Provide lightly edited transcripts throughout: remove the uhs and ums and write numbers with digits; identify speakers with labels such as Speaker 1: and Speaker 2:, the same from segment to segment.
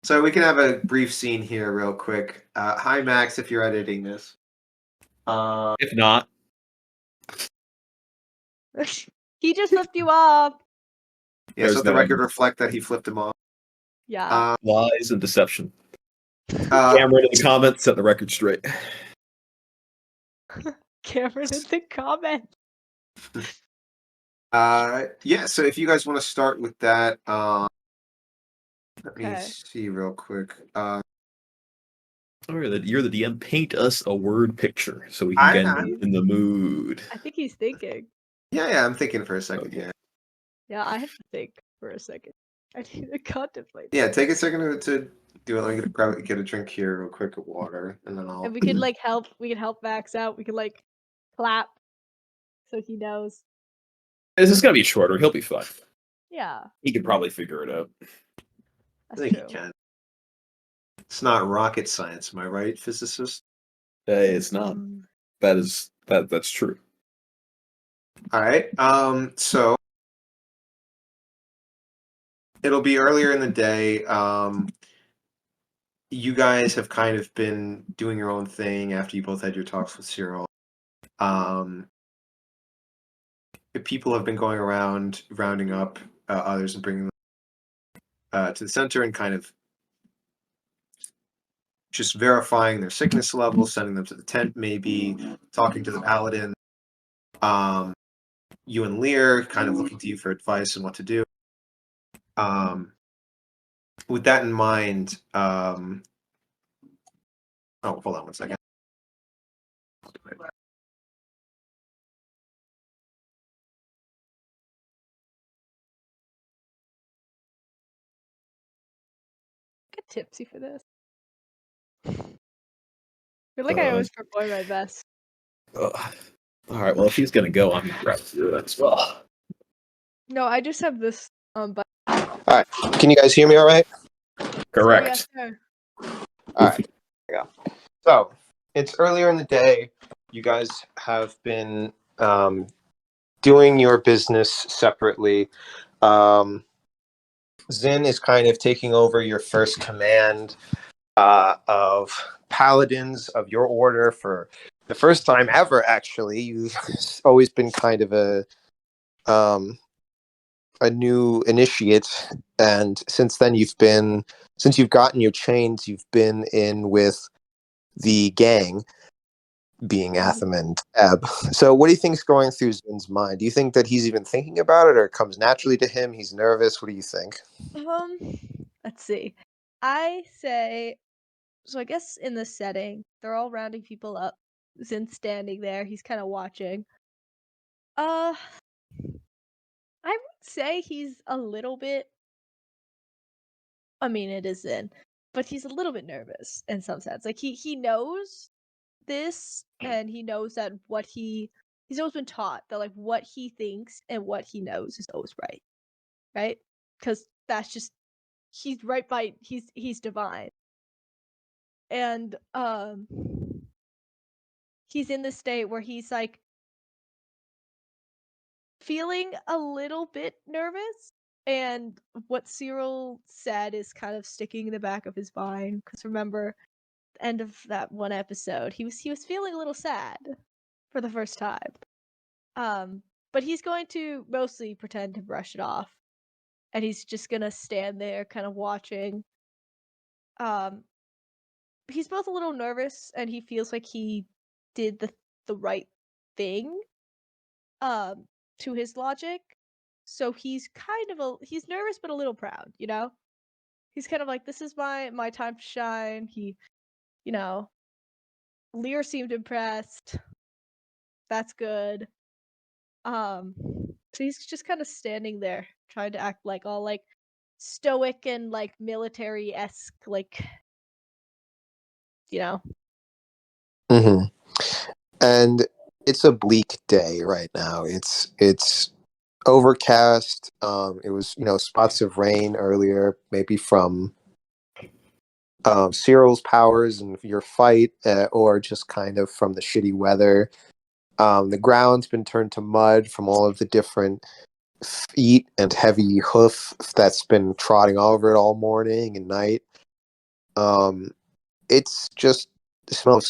Speaker 1: So we can have a brief scene here real quick. Hi, Max, if you're editing this.
Speaker 2: If not,
Speaker 3: He just flipped you up.
Speaker 1: Yeah,
Speaker 2: There's
Speaker 1: so let the
Speaker 2: no
Speaker 1: record reflect that he flipped him off.
Speaker 3: Yeah.
Speaker 2: lies and deception. Cameron in the comments, set the record straight.
Speaker 3: Cameron in the comments.
Speaker 1: Yeah, so if you guys want to start with that, let me
Speaker 3: Okay.
Speaker 1: see real quick.
Speaker 2: You're the DM. Paint us a word picture so we can get in the mood.
Speaker 3: I think he's thinking.
Speaker 1: Yeah, I'm thinking for a second.
Speaker 2: Okay.
Speaker 1: Yeah.
Speaker 3: Yeah, I have to think for a second. I need to contemplate.
Speaker 1: Yeah, take a second to do it. Let me get a drink here real quick of water, and then I'll.
Speaker 3: And we could help. We could help Max out. We could clap, so he knows.
Speaker 2: This is gonna be shorter. He'll be fine.
Speaker 3: Yeah.
Speaker 2: He could probably figure it out.
Speaker 1: I think he can. It's not rocket science, am I right, physicist?
Speaker 2: It's not. That's true.
Speaker 1: All right. So it'll be earlier in the day. You guys have kind of been doing your own thing after you both had your talks with Cyril. People have been going around, rounding up others and bringing them to the center and kind of just verifying their sickness levels, sending them to the tent, maybe talking to the paladin. You and Lear kind of looking to you for advice on what to do. With that in mind, oh, hold on one second.
Speaker 3: Get tipsy for this. I feel like I always perform my best.
Speaker 2: All right. Well, if he's gonna go, I'm gonna grab that as well.
Speaker 3: No, I just have this button.
Speaker 4: All right. Can you guys hear me all right?
Speaker 2: Correct.
Speaker 3: Oh, yes,
Speaker 4: All right. There we go. So it's earlier in the day. You guys have been doing your business separately. Xyn is kind of taking over your first command of paladins of your order for the first time ever. Actually, you've always been kind of a new initiate, and since then since you've gotten your chains, you've been in with the gang, being Atham and Xyn. So what do you think's going through Zyn's mind? Do you think that he's even thinking about it, or it comes naturally to him? He's nervous. What do you think?
Speaker 3: Let's see. I say, so I guess in the setting, they're all rounding people up. Zyn's standing there. He's kind of watching. I would say he's a little bit. I mean, it is Zyn, but he's a little bit nervous in some sense. Like he knows this, and he knows that he's always been taught that like what he thinks and what he knows is always right? Because that's just he's right by he's divine, and he's in this state where he's like feeling a little bit nervous, and what Cyril said is kind of sticking in the back of his mind. Because remember, the end of that one episode, he was feeling a little sad for the first time. But he's going to mostly pretend to brush it off, and he's just gonna stand there, kind of watching. He's both a little nervous, and he feels like he did the right thing, to his logic. So he's he's nervous but a little proud, you know? He's kind of like, this is my time to shine. You know, Lear seemed impressed. That's good. So he's just kind of standing there, trying to act like all like stoic and like military-esque, like, you know.
Speaker 4: Mm-hmm. And it's a bleak day right now. It's overcast. It was, spots of rain earlier, maybe from Cyril's powers and your fight, or just kind of from the shitty weather. The ground's been turned to mud from all of the different feet and heavy hoof that's been trotting over it all morning and night. It's just the smell of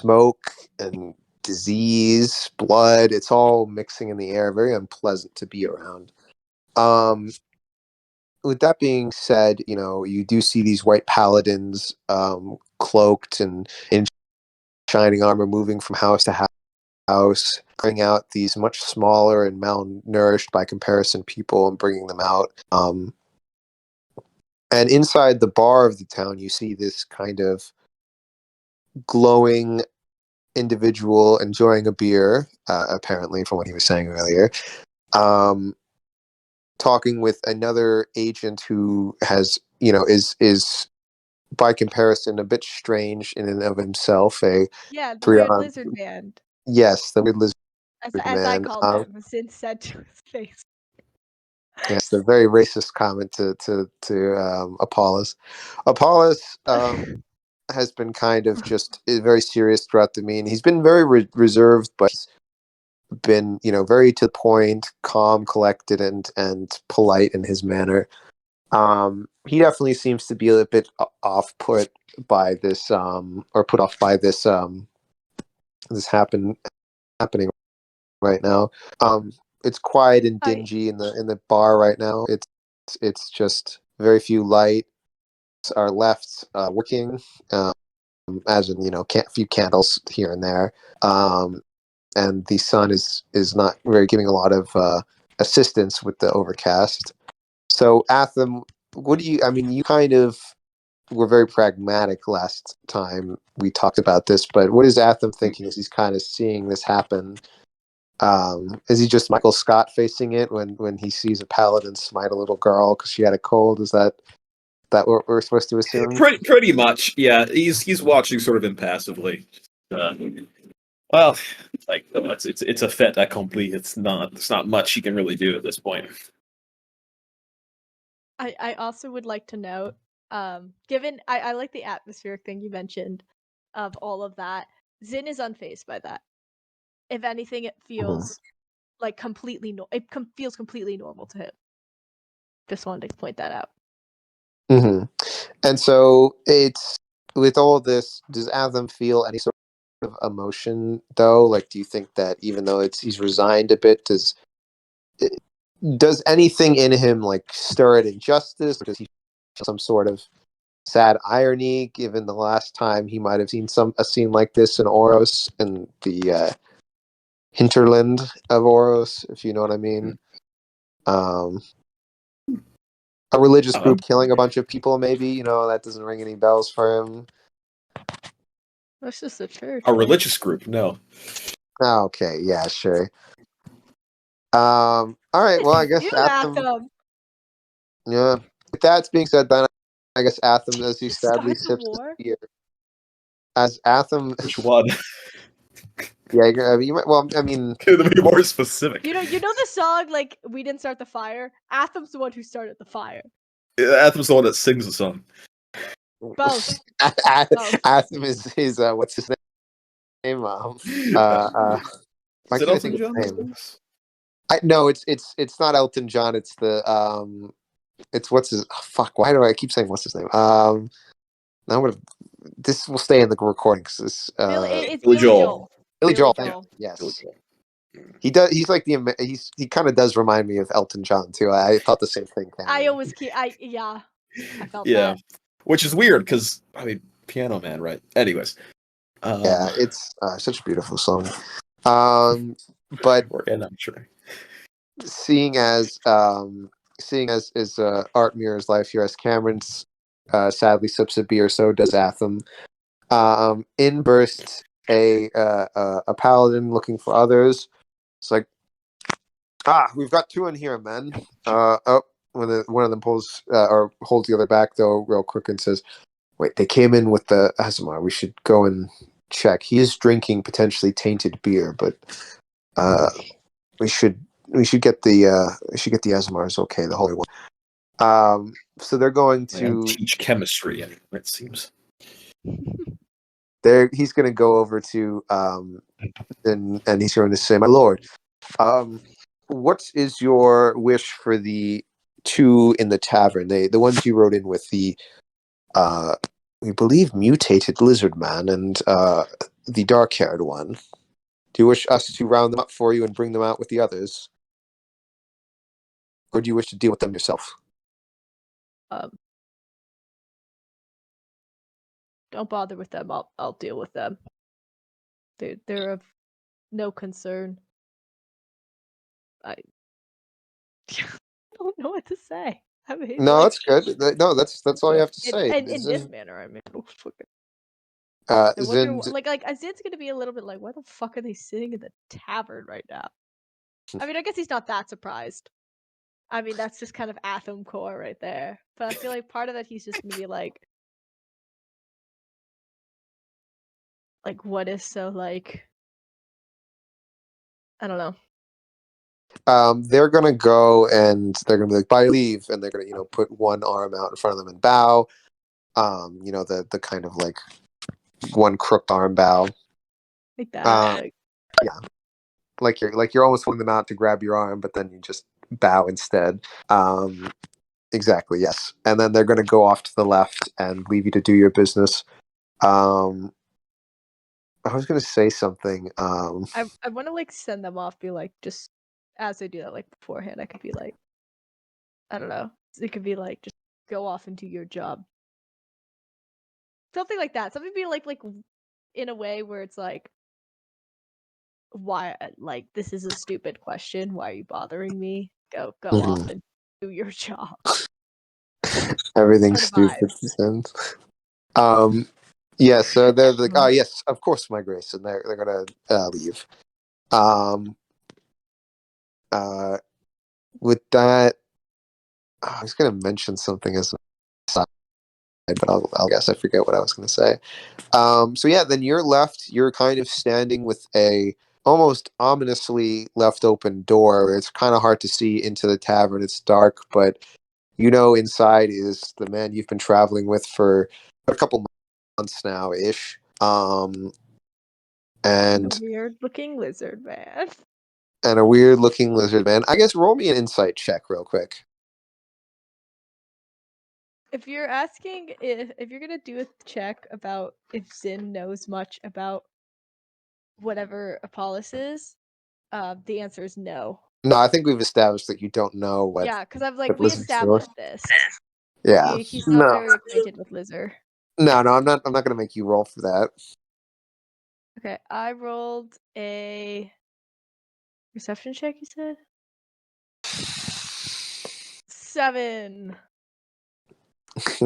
Speaker 4: smoke and disease, blood. It's all mixing in the air. Very unpleasant to be around. With that being said, you do see these white paladins, cloaked and in shining armor, moving from house to house, bringing out these much smaller and malnourished by comparison people and bringing them out. And inside the bar of the town, you see this kind of glowing individual enjoying a beer, apparently from what he was saying earlier, talking with another agent who has, is by comparison a bit strange in and of himself.
Speaker 3: The weird lizard man.
Speaker 4: Yes, the weird lizard
Speaker 3: as
Speaker 4: man.
Speaker 3: I called him, since said to his face.
Speaker 4: Yes, the very racist comment to Apollos. Apollos has been kind of just very serious throughout the meeting. He's been very reserved, but he's been, very to the point, calm, collected, and polite in his manner. He definitely seems to be a bit off-put by this, or put off by this, this happening right now. It's quiet and dingy in the bar right now. It's just very few lights are left working, as in a few candles here and there, and the sun is not very giving a lot of assistance with the overcast. So Atham, what do you? I mean, you kind of were very pragmatic last time we talked about this, but what is Atham thinking as he's kind of seeing this happen? Is he just Michael Scott facing it when he sees a paladin smite a little girl because she had a cold? Is that what we're supposed to assume?
Speaker 2: Pretty much, yeah. He's watching sort of impassively. Well, like it's a fait accompli. It's not much he can really do at this point.
Speaker 3: I also would like to note, given I like the atmospheric thing you mentioned of all of that. Xyn is unfazed by that. If anything, it feels like completely feels completely normal to him. Just wanted to point that out.
Speaker 4: Mm-hmm. And so it's with all this, does Atham feel any sort of emotion though? Like, do you think that even though he's resigned a bit, does anything in him like stir at injustice? Or does he feel some sort of sad irony, given the last time he might have seen a scene like this in Oros, in the hinterland of Oros, if you know what I mean? A religious group killing a bunch of people, maybe, that doesn't ring any bells for him.
Speaker 3: That's just a church.
Speaker 2: A religious group, no.
Speaker 4: Oh, okay, yeah, sure. All right, well, I guess Atham. Yeah. With that being said, then I guess Atham, as he sadly sips his beer. As Atham.
Speaker 2: Which one?
Speaker 4: Yeah, I mean,
Speaker 2: to be more specific.
Speaker 3: You know the song like "We Didn't Start the Fire." Atham's the one who started the fire.
Speaker 2: Atham's the one that sings the song.
Speaker 3: Both.
Speaker 4: Atham is his what's his name?
Speaker 2: Is it Elton John?
Speaker 4: No, it's not Elton John. It's the it's what's his fuck. Why do I keep saying what's his name? Now this will stay in the recording because it's
Speaker 3: Billy Joel.
Speaker 4: Billy Joel. Yes. Billy Joel. He does. He's like he kind of does remind me of Elton John too. I thought the same thing.
Speaker 3: I felt that.
Speaker 2: Which is weird because I mean, Piano Man, right? Anyways,
Speaker 4: yeah, it's such a beautiful song. But
Speaker 2: I'm sure.
Speaker 4: Seeing as Art mirrors life here, as Cameron's sadly sips a beer, so does Atham. In bursts a paladin looking for others. It's like, we've got two in here, men. When one of them pulls or holds the other back though, real quick, and says, "Wait, they came in with the Azamar. We should go and check. He is drinking potentially tainted beer, but we should get the Azamars. Okay, the holy one." So they're going to
Speaker 2: teach chemistry. It seems.
Speaker 4: He's going to go over to and he's going to say, "My lord, what is your wish for the two in the tavern? The ones you rode in with, the we believe, mutated lizard man and the dark-haired one. Do you wish us to round them up for you and bring them out with the others? Or do you wish to deal with them yourself?
Speaker 3: Don't bother with them. I'll deal with them. They're of no concern. I don't know what to say. I mean,
Speaker 4: No,
Speaker 3: like,
Speaker 4: that's good. No, that's all you have to say.
Speaker 3: in this
Speaker 4: Xyn,
Speaker 3: manner, I mean, I wonder,
Speaker 4: Xyn,
Speaker 3: like Xyn's gonna be a little bit like, why the fuck are they sitting in the tavern right now? I mean, I guess he's not that surprised. I mean, that's just kind of Atham core right there. But I feel like part of that he's just gonna be like, what is so like, I don't know.
Speaker 4: they're gonna go and they're gonna be like, "By leave," and they're gonna, put one arm out in front of them and bow. The kind of like one crooked arm bow.
Speaker 3: Like that.
Speaker 4: Yeah, like you're almost holding them out to grab your arm, but then you just bow instead. Exactly, yes. And then they're gonna go off to the left and leave you to do your business. I was gonna say something.
Speaker 3: I want to like send them off. Be like, just as I do that, like beforehand, I could be like, I don't know. It could be like, just go off and do your job. Something like that. Something be like in a way where it's like, why, like, this is a stupid question. Why are you bothering me? Go off and do your job.
Speaker 4: Everything's
Speaker 3: Kind of
Speaker 4: stupid. Yeah, so they're like, oh yes, of course, my grace, and they're gonna leave. With that, I was gonna mention something as an aside, but I'll guess I forget what I was gonna say. So yeah, then you're left. You're kind of standing with a almost ominously left open door. It's kind of hard to see into the tavern. It's dark, but inside is the man you've been traveling with for a couple months now ish. And
Speaker 3: a weird looking lizard man.
Speaker 4: And a weird looking lizard man. I guess roll me an insight check real quick.
Speaker 3: If you're asking if you're gonna do a check about if Xyn knows much about whatever Apollos is, the answer is no.
Speaker 4: No, I think we've established that you don't know what.
Speaker 3: Yeah, because I've like
Speaker 4: what
Speaker 3: we
Speaker 4: lizards do.
Speaker 3: established this.
Speaker 4: Yeah.
Speaker 3: He's not very acquainted with lizard.
Speaker 4: No, I'm not gonna make you roll for that.
Speaker 3: Okay, I rolled a perception check. You said 7.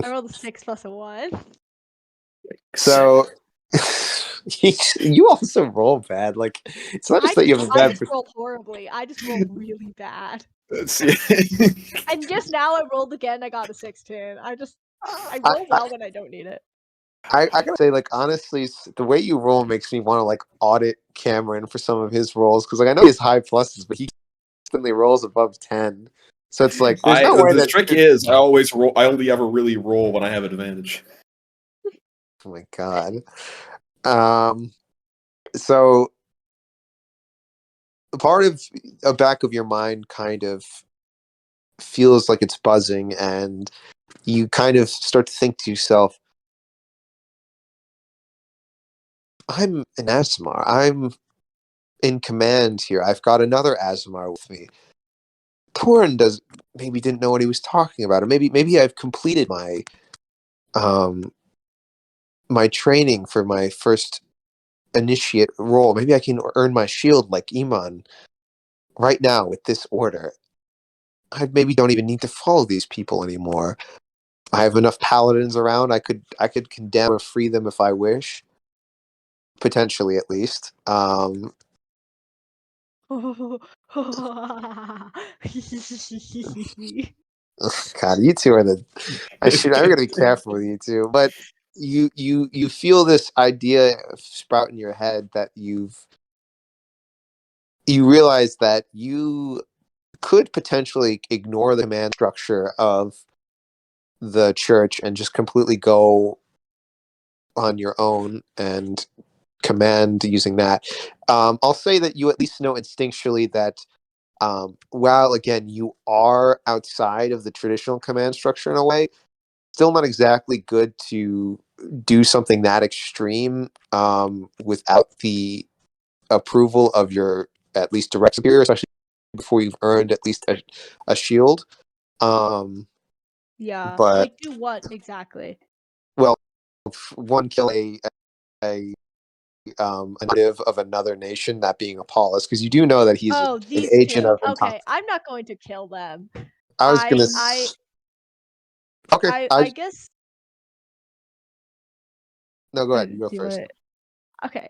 Speaker 3: I rolled a 6 plus a 1.
Speaker 4: So you also roll bad. Like, it's not just that you have a
Speaker 3: I
Speaker 4: bad.
Speaker 3: just rolled horribly. I just rolled really bad.
Speaker 2: Let's
Speaker 3: And just now I rolled again. I got a 16. I roll well when I don't need it.
Speaker 4: I gotta say, like, honestly, the way you roll makes me want to like audit Cameron for some of his rolls, because like I know he has high pluses, but he constantly rolls above 10. So it's like there's no way
Speaker 2: the
Speaker 4: that
Speaker 2: trick is I always roll. I only ever really roll when I have advantage.
Speaker 4: Oh my god. So part of the back of your mind kind of feels like it's buzzing, and you kind of start to think to yourself, I'm an Asmar. I'm in command here. I've got another Asmar with me. Torn maybe didn't know what he was talking about, or maybe I've completed my training for my first initiate role. Maybe I can earn my shield like Iman right now with this order. I maybe don't even need to follow these people anymore. I have enough paladins around. I could condemn or free them if I wish, potentially at least. God, you two are the. I'm gonna be careful with you two, but you feel this idea sprout in your head that you realize that you could potentially ignore the command structure of the church and just completely go on your own and command using that. I'll say that you at least know instinctually that while again you are outside of the traditional command structure in a way, still not exactly good to do something that extreme without the approval of your at least direct superior, especially before you've earned at least a shield.
Speaker 3: Yeah.
Speaker 4: But
Speaker 3: Like, do what exactly?
Speaker 4: well, one kill a native of another nation, that being Apollos, because you do know that he's
Speaker 3: Oh,
Speaker 4: an
Speaker 3: these
Speaker 4: agent
Speaker 3: two.
Speaker 4: of Anton.
Speaker 3: Okay, I'm not going to kill them.
Speaker 4: I was gonna. Okay,
Speaker 3: I guess.
Speaker 4: no, go ahead. You go
Speaker 3: Do you
Speaker 4: first.
Speaker 3: want to? Okay.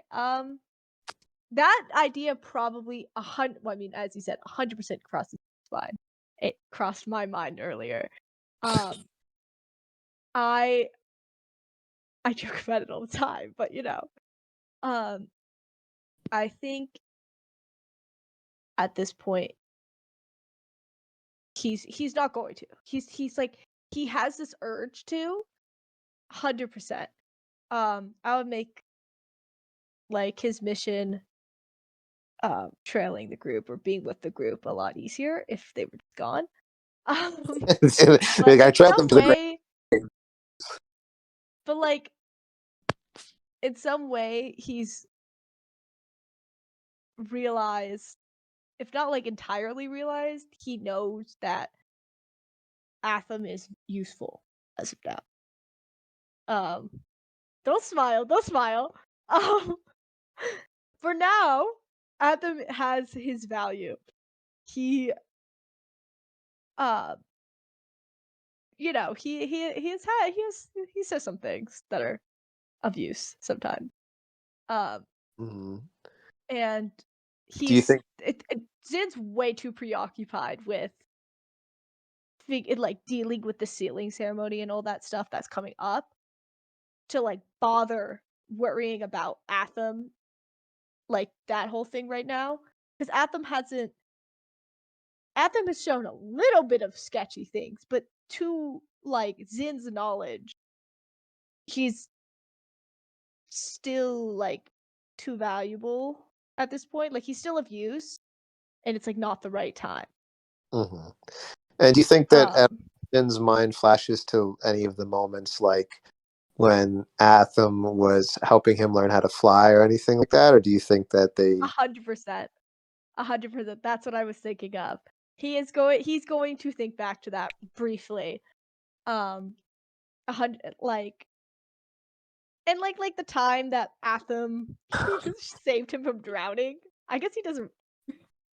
Speaker 3: That idea probably 100. Well, I mean, as you said, 100% crosses my mind. It crossed my mind earlier. I joke about it all the time, but I think at this point he's not going to. He's like he has this urge to 100%. I would make like his mission trailing the group or being with the group a lot easier if they were gone. But
Speaker 4: Like, I
Speaker 3: in
Speaker 4: trailed them
Speaker 3: some
Speaker 4: to the grave.
Speaker 3: way, but like in some way he's realized, if not like entirely realized, he knows that Atham is useful as of now. Don't smile, don't smile. Um, for now, Atham has his value. He, uh, he says some things that are of use sometimes.
Speaker 4: Mhm.
Speaker 3: And
Speaker 4: Do you think?
Speaker 3: Zin's way too preoccupied with like dealing with the sealing ceremony and all that stuff that's coming up to like bother worrying about Atham, like that whole thing right now, because Atham has shown a little bit of sketchy things, but to like Zin's knowledge, he's still like too valuable at this point. Like he's still of use, and it's like not the right time.
Speaker 4: Mhm. And do you think that
Speaker 3: Um,
Speaker 4: Jin's mind flashes to any of the moments, like when Atham was helping him learn how to fly or anything like that, or do you think that they?
Speaker 3: 100%, 100%. That's what I was thinking of. He's going to think back to that briefly. 100, like, and like the time that Atham saved him from drowning. I guess he doesn't.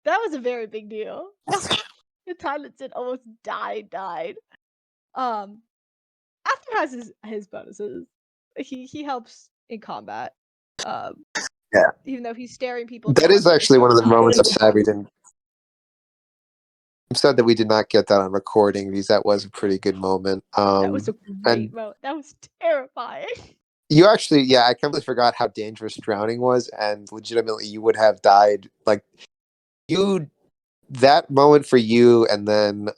Speaker 3: That was a very big deal. The time that Sid almost died. Um, Atham has his bonuses. He helps in combat.
Speaker 4: Yeah,
Speaker 3: Even though he's staring people
Speaker 4: that
Speaker 3: down
Speaker 4: is
Speaker 3: with his
Speaker 4: actually one of the
Speaker 3: own
Speaker 4: moments I'm
Speaker 3: eyes.
Speaker 4: sad we didn't. I'm sad that we did not get that on recording because that was a pretty good moment.
Speaker 3: That was a
Speaker 4: And
Speaker 3: great moment. That was terrifying.
Speaker 4: you actually, yeah, I completely forgot how dangerous drowning was, and legitimately, you would have died. Like, you, that moment for you, and then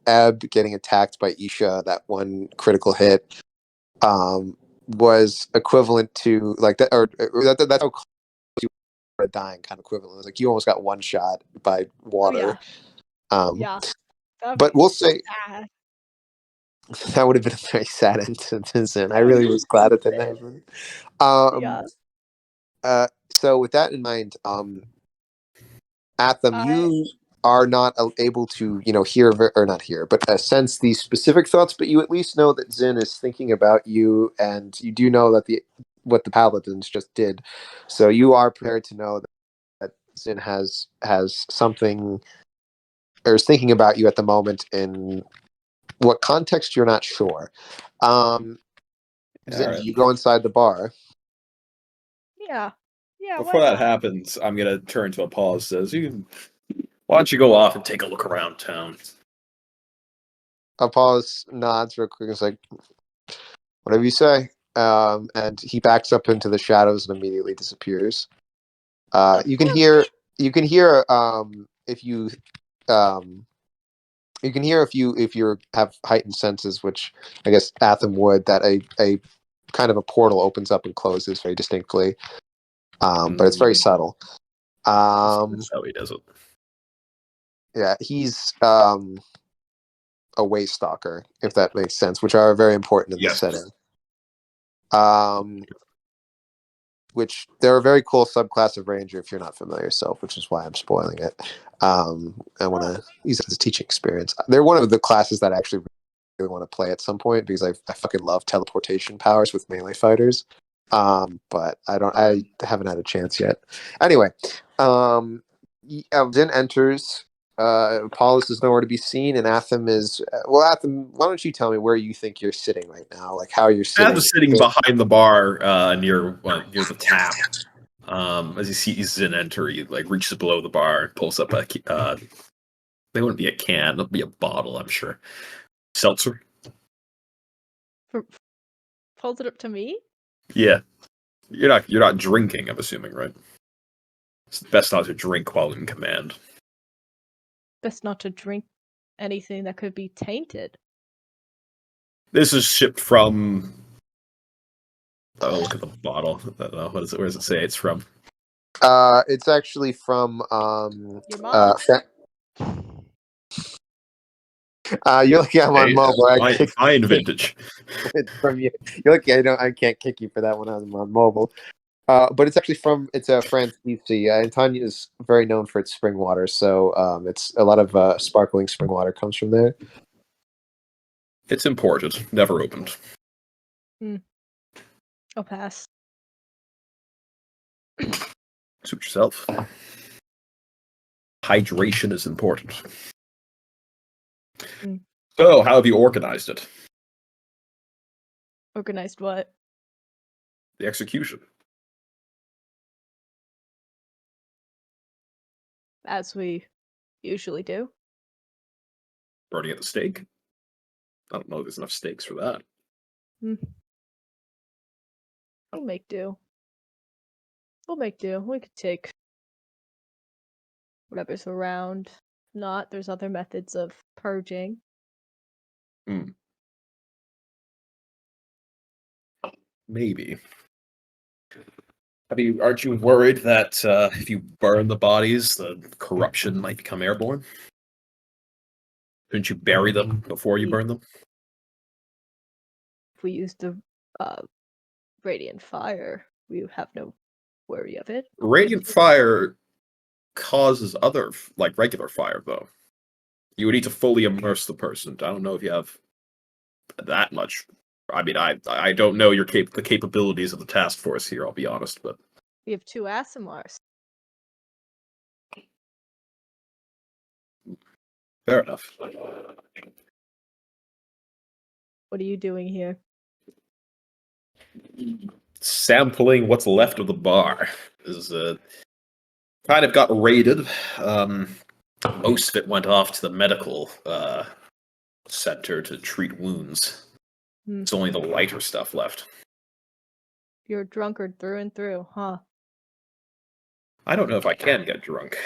Speaker 4: Ebb getting attacked by Isha, that one critical hit, was equivalent to like that, or that's how close you were to dying, kind of equivalent. It was like you almost got one shot by
Speaker 3: Oh yeah,
Speaker 4: water. Um,
Speaker 3: yeah. That'd
Speaker 4: but
Speaker 3: be
Speaker 4: we'll say
Speaker 3: sad.
Speaker 4: that would have been a very sad end to Xyn. I
Speaker 3: That would
Speaker 4: really
Speaker 3: have
Speaker 4: was
Speaker 3: been
Speaker 4: glad it didn't
Speaker 3: sad.
Speaker 4: happen. Um,
Speaker 3: Yeah.
Speaker 4: so with that in mind, Atham,
Speaker 3: I
Speaker 4: you are not able to, hear or not hear, but sense these specific thoughts. But you at least know that Xyn is thinking about you, and you do know that what the paladins just did. So you are prepared to know that Xyn has something, or is thinking about you at the moment. In what context, you're not sure. Xyn,
Speaker 2: All
Speaker 4: do
Speaker 2: right.
Speaker 4: you go inside the bar?
Speaker 3: yeah. Yeah,
Speaker 2: Before
Speaker 3: why
Speaker 2: that
Speaker 3: not?
Speaker 2: happens, I'm gonna turn to Apollo. Says, why don't you go off and take a look around town?
Speaker 4: Apollos nods real quick. It's like, whatever you say. And he backs up into the shadows and immediately disappears. You can
Speaker 3: Okay,
Speaker 4: hear.
Speaker 3: okay.
Speaker 4: You can hear. If you. You can hear if you have heightened senses, which I guess Atham would. That a kind of a portal opens up and closes very distinctly. But it's very subtle.
Speaker 2: That's how he does it.
Speaker 4: Yeah, he's a way stalker, if that makes sense, which are very important in this
Speaker 2: Yes.
Speaker 4: setting. Which they're a very cool subclass of ranger if you're not familiar yourself, which is why I'm spoiling it. I want to use it as a teaching experience. They're one of the classes that I actually really want to play at some point because I fucking love teleportation powers with melee fighters. But I haven't had a chance yet. Anyway, Xyn enters. Paulus is nowhere to be seen, and Atham is. Atham, why don't you tell me where you think you're sitting right now? Like how you're sitting?
Speaker 2: I'm sitting behind the bar near the tap. As you see Xyn enter, he like reaches below the bar and pulls up a. They wouldn't be a can; it'll be a bottle, I'm sure. Seltzer.
Speaker 3: Pulls it up to me?
Speaker 2: Yeah, you're not drinking. I'm assuming, right? It's best not to drink while in command.
Speaker 3: Best not to drink anything that could be tainted.
Speaker 2: This is shipped from. Oh, look at the bottle. What is it? Where does it say it's from?
Speaker 4: It's actually from
Speaker 3: Your mom.
Speaker 4: You're looking at my mobile.
Speaker 2: Fine vintage.
Speaker 4: It's from you. You're lucky I can't kick you for that one. I'm on mobile. But it's actually from France. Antonia is very known for its spring water, so it's a lot of sparkling spring water comes from there.
Speaker 2: It's imported, never opened.
Speaker 3: I'll pass.
Speaker 2: Suit yourself. Hydration is important. So, how have you organized it?
Speaker 3: Organized what?
Speaker 2: The execution.
Speaker 3: As we usually do.
Speaker 2: Burning at the stake? I don't know if there's enough stakes for that.
Speaker 3: We'll make do. We could take whatever's around. If not, there's other methods of purging.
Speaker 2: Maybe. Aren't you worried that if you burn the bodies, the corruption might become airborne? Couldn't you bury them before you burn them?
Speaker 3: If we use the radiant fire, we have no worry of it.
Speaker 2: Radiant fire causes other, like regular fire, though. You would need to fully immerse the person. I don't know if you have that much. I mean, I don't know the capabilities of the task force here, I'll be honest, but...
Speaker 3: We have 2 Asimars.
Speaker 2: Fair enough.
Speaker 3: What are you doing here?
Speaker 2: Sampling what's left of the bar. Is kind of got raided. Most of it went off to the medical center to treat wounds. It's only the lighter stuff left.
Speaker 3: You're a drunkard through and through, huh?
Speaker 2: I don't know if I can get drunk.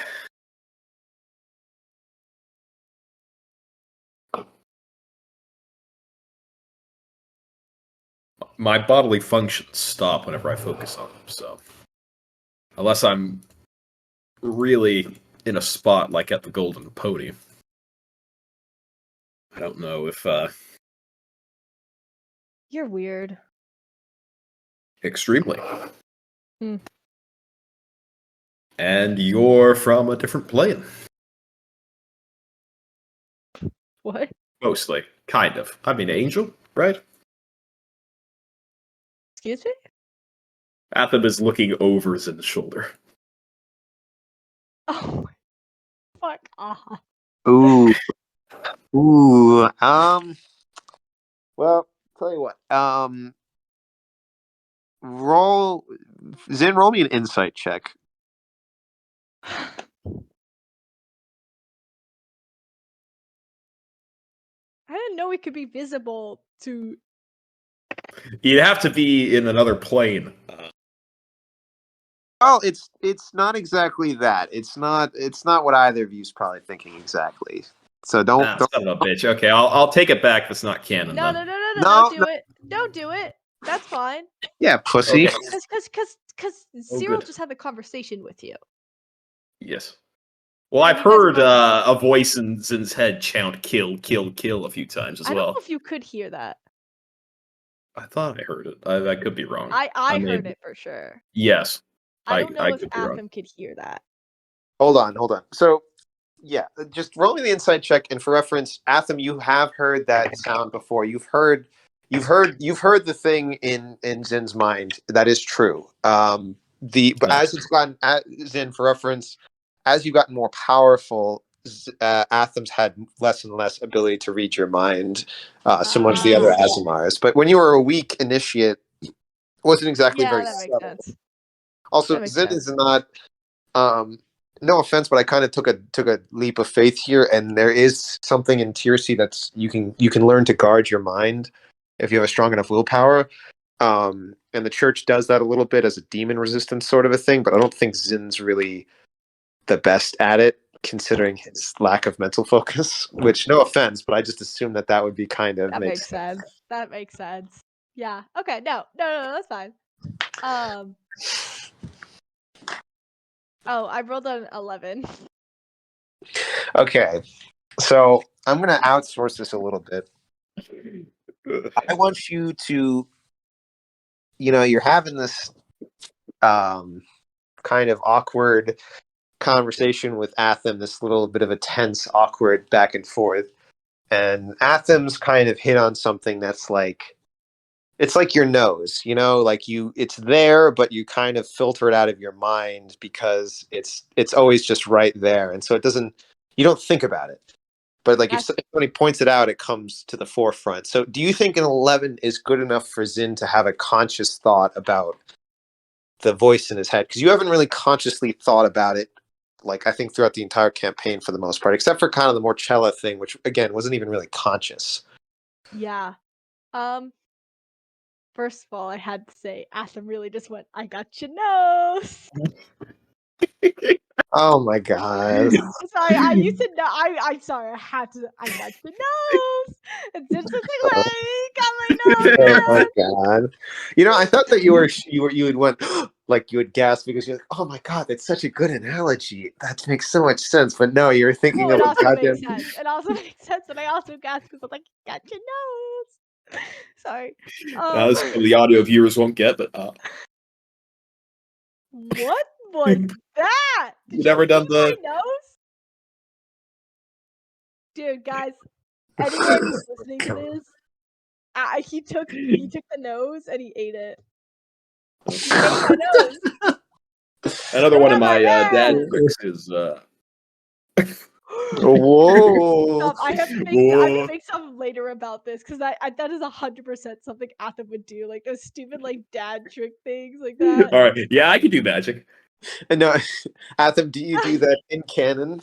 Speaker 2: My bodily functions stop whenever I focus on them, so... Unless I'm really in a spot like at the Golden Pony. I don't know if...
Speaker 3: You're weird.
Speaker 2: Extremely. And you're from a different plane.
Speaker 3: What?
Speaker 2: Mostly. Kind of. I mean, Angel, right?
Speaker 3: Excuse me?
Speaker 2: Atham is looking over Xyn's shoulder.
Speaker 3: Oh, fuck off.
Speaker 4: Ooh. Well, tell you what. Roll me an insight check.
Speaker 3: I didn't know it could be visible to...
Speaker 2: You'd have to be in another plane.
Speaker 4: Well, it's not exactly that. It's not what either of you's probably thinking exactly. So don't.
Speaker 2: Son of a bitch. Okay, I'll take it back if it's not canon.
Speaker 3: No,
Speaker 2: then.
Speaker 3: don't do it. Don't do it. That's fine.
Speaker 4: Yeah, pussy.
Speaker 3: Because Cyril just had the conversation with you.
Speaker 2: Yes. Well, I've
Speaker 3: You guys
Speaker 2: heard
Speaker 3: might-
Speaker 2: a voice in Xyn's head chant "kill, kill, kill" a few times as
Speaker 3: I don't
Speaker 2: well.
Speaker 3: know if you could hear that.
Speaker 2: I thought I heard it. I could be wrong.
Speaker 3: I
Speaker 2: may
Speaker 3: heard
Speaker 2: be-
Speaker 3: it for sure.
Speaker 2: Yes,
Speaker 3: I don't know if
Speaker 2: could be wrong.
Speaker 3: Atham could hear that.
Speaker 4: Hold on. So, yeah, just roll me the inside check. And for reference, Atham, you have heard that sound before. You've heard the thing in Zin's mind. That is true. But as it's gotten Zin, for reference, as you've gotten more powerful, Atham's had less and less ability to read your mind, similar to the other Azimars. But when you were a weak initiate, it wasn't exactly very
Speaker 3: that makes
Speaker 4: subtle.
Speaker 3: sense.
Speaker 4: Also,
Speaker 3: That makes
Speaker 4: Zin
Speaker 3: sense.
Speaker 4: is not. No offense, but I kind of took a leap of faith here, and there is something in Tiercy that's you can learn to guard your mind if you have a strong enough willpower. And the church does that a little bit as a demon resistance sort of a thing, but I don't think Zin's really the best at it, considering his lack of mental focus. Which, no offense, but I just assume that would be kind of
Speaker 3: That makes sense. That makes sense. Yeah. Okay. No, that's fine. Oh, I rolled an 11.
Speaker 4: Okay, so I'm gonna outsource this a little bit. I want you to, you're having this kind of awkward conversation with Atham, this little bit of a tense, awkward back and forth. And Atham's kind of hit on something that's like, it's like your nose, like it's there, but you kind of filter it out of your mind because it's always just right there. And so you don't think about it. But like if somebody points it out, it comes to the forefront. So do you think an 11 is good enough for Xyn to have a conscious thought about the voice in his head? Because you haven't really consciously thought about it, like I think throughout the entire campaign for the most part, except for kind of the Morchella thing, which again wasn't even really conscious.
Speaker 3: Yeah. First of all, I had to say, Atham really just went, "I got your nose."
Speaker 4: Oh my god!
Speaker 3: Sorry, I used to know. I'm sorry. I had to. I got your nose. And Zin's just like, "Well, you got my nose."
Speaker 4: Oh my god! I thought that you would went like you would gasp because you're like, oh my god, that's such a good analogy. That makes so much sense. But no, you're thinking
Speaker 3: No,
Speaker 4: of
Speaker 3: it
Speaker 4: a
Speaker 3: also
Speaker 4: goddamn.
Speaker 3: makes sense. It also makes sense, and I also gasped because I'm like, "Got your nose." Sorry.
Speaker 2: That's what the audio viewers won't get, but
Speaker 3: What was that? Did
Speaker 2: you never done
Speaker 3: see
Speaker 2: the
Speaker 3: my nose? Dude, guys, anyone who's listening to this, he took the nose and he ate it. He ate my nose.
Speaker 2: another one of
Speaker 3: Yeah,
Speaker 2: my
Speaker 3: my
Speaker 2: dad
Speaker 3: man.
Speaker 2: tricks is
Speaker 4: Whoa!
Speaker 3: Stop. I have to make something later about this because that is 100% something Atham would do, like those stupid like dad trick things like that.
Speaker 2: all right. Yeah, I can do magic.
Speaker 4: No, Atham, do you do that in canon?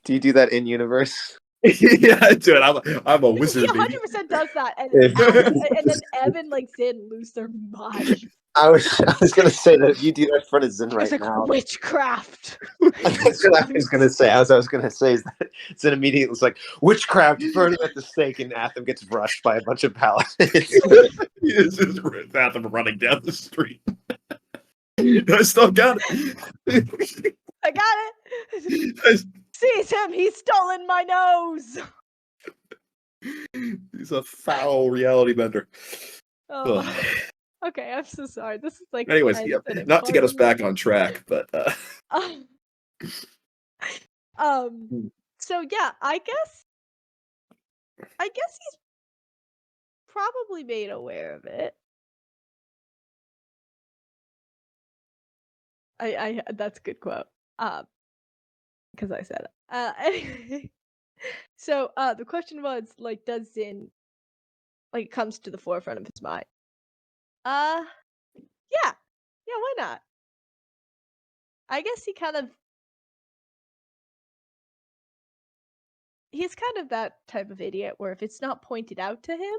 Speaker 4: Do you do that in universe?
Speaker 2: Yeah, dude, I'm a
Speaker 3: He
Speaker 2: wizard, baby.
Speaker 3: 100% does that, and
Speaker 4: If-
Speaker 3: and then Evan like Zyn lose their mind.
Speaker 4: I was gonna say that if you do that in front of Xyn right
Speaker 3: It's like
Speaker 4: now.
Speaker 3: witchcraft.
Speaker 4: That's what I was gonna say. As I was gonna say is that Xyn immediately was like witchcraft, burning at the stake, and Atham gets rushed by a bunch of paladins.
Speaker 2: This is Atham running down the street. I still got it.
Speaker 3: I got it. Seize him! He's stolen my nose.
Speaker 2: He's a foul reality bender.
Speaker 3: Oh. Okay, I'm so sorry. This is like.
Speaker 2: Anyways, yeah, not to get us back on track, but
Speaker 3: So yeah, I guess he's probably made aware of it. I that's a good quote. Because I said it. Anyway. So the question was like, does Xyn like comes to the forefront of his mind? Yeah, why not? I guess he's kind of that type of idiot where if it's not pointed out to him,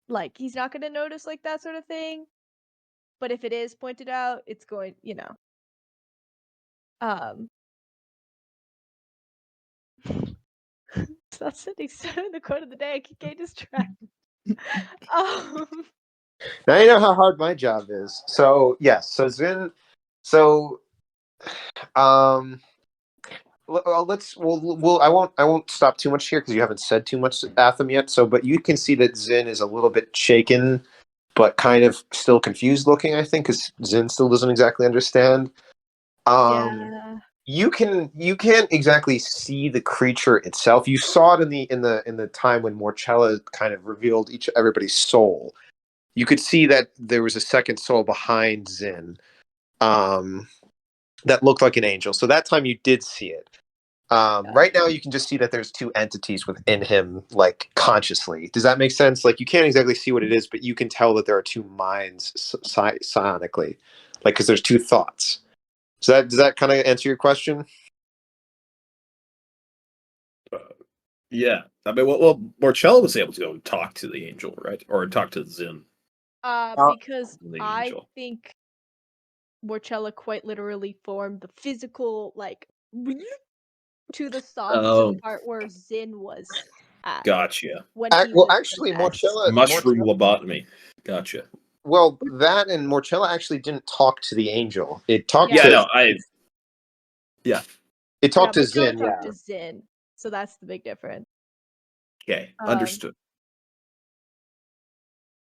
Speaker 3: like he's not going to notice like that sort of thing. But if it is pointed out, it's going, That's sitting in the quote of the day. I keep getting distracted.
Speaker 4: Now you know how hard my job is. So yes, so Xyn, I won't stop too much here because you haven't said too much Atham yet. So, but you can see that Xyn is a little bit shaken, but kind of still confused looking. I think because Xyn still doesn't exactly understand.
Speaker 3: Yeah.
Speaker 4: You can't exactly see the creature itself. You saw it in the time when Morchella kind of revealed everybody's soul. You could see that there was a second soul behind Xyn, that looked like an angel. So that time you did see it. Right now you can just see that there's two entities within him, like consciously. Does that make sense? Like you can't exactly see what it is, but you can tell that there are two minds psionically, like because there's two thoughts. So does that kind of answer your question?
Speaker 2: Yeah. I mean, well, Marcella was able to go and talk to the angel, right? Or talk to Zin,
Speaker 3: Because
Speaker 2: the
Speaker 3: I
Speaker 2: angel.
Speaker 3: think Morchella quite literally formed the physical, like, to the soft
Speaker 2: Oh,
Speaker 3: part where Zin was at
Speaker 2: gotcha.
Speaker 3: when he
Speaker 4: Well,
Speaker 3: was
Speaker 4: actually,
Speaker 3: possessed.
Speaker 2: Mushroom lobotomy. Gotcha.
Speaker 4: Well, that and Morchella actually didn't talk to the angel. It talked
Speaker 2: Yeah,
Speaker 3: Yeah.
Speaker 2: no,
Speaker 3: Yeah,
Speaker 4: it talked to
Speaker 3: Morchella
Speaker 4: Xyn.
Speaker 3: talked
Speaker 4: Yeah.
Speaker 3: to Zin, so that's the big difference.
Speaker 2: okay, understood.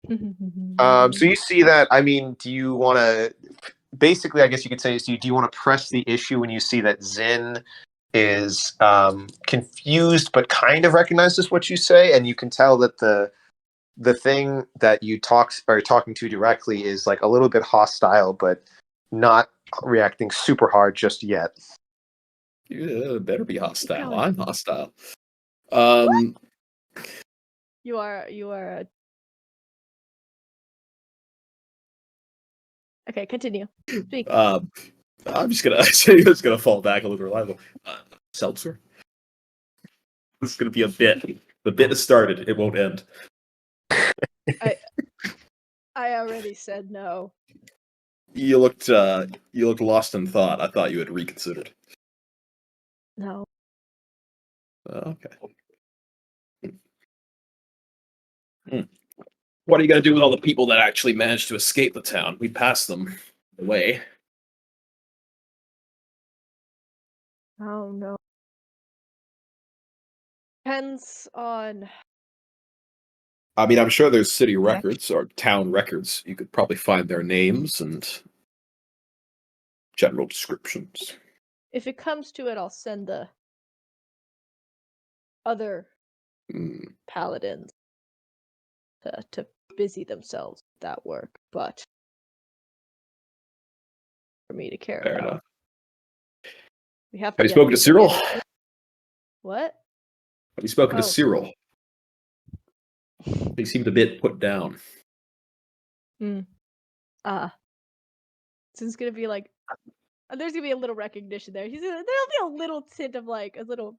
Speaker 4: So you see that. I mean, do you want to? Basically, I guess you could say, do you want to press the issue when you see that Xyn is confused but kind of recognizes what you say, and you can tell that the thing that you are talking to directly is like a little bit hostile, but not reacting super hard just yet.
Speaker 2: You better be hostile.
Speaker 3: going.
Speaker 2: I'm hostile.
Speaker 3: You are a... Okay, continue. Speak.
Speaker 2: I'm just gonna say it's gonna fall back a little reliable. Seltzer. This is gonna be a bit. The bit has started. It won't end.
Speaker 3: I already said no.
Speaker 2: You looked lost in thought. I thought you had reconsidered.
Speaker 3: No.
Speaker 2: Okay. What are you gonna do with all the people that actually managed to escape the town? We passed them away.
Speaker 3: Oh no. Depends on...
Speaker 2: I mean, I'm sure there's city
Speaker 3: Yeah.
Speaker 2: records or town records. You could probably find their names and general descriptions.
Speaker 3: If it comes to it, I'll send the other paladins to busy themselves with that work, but for me to care
Speaker 2: Fair
Speaker 3: about.
Speaker 2: enough.
Speaker 3: We have
Speaker 2: Have
Speaker 3: to
Speaker 2: you
Speaker 3: get
Speaker 2: spoken to Cyril?
Speaker 3: together. What?
Speaker 2: Have you spoken to
Speaker 3: Oh.
Speaker 2: Cyril? He seemed a bit put down.
Speaker 3: So it's gonna be like, there's gonna be a little recognition there. There'll be a little tint of like a little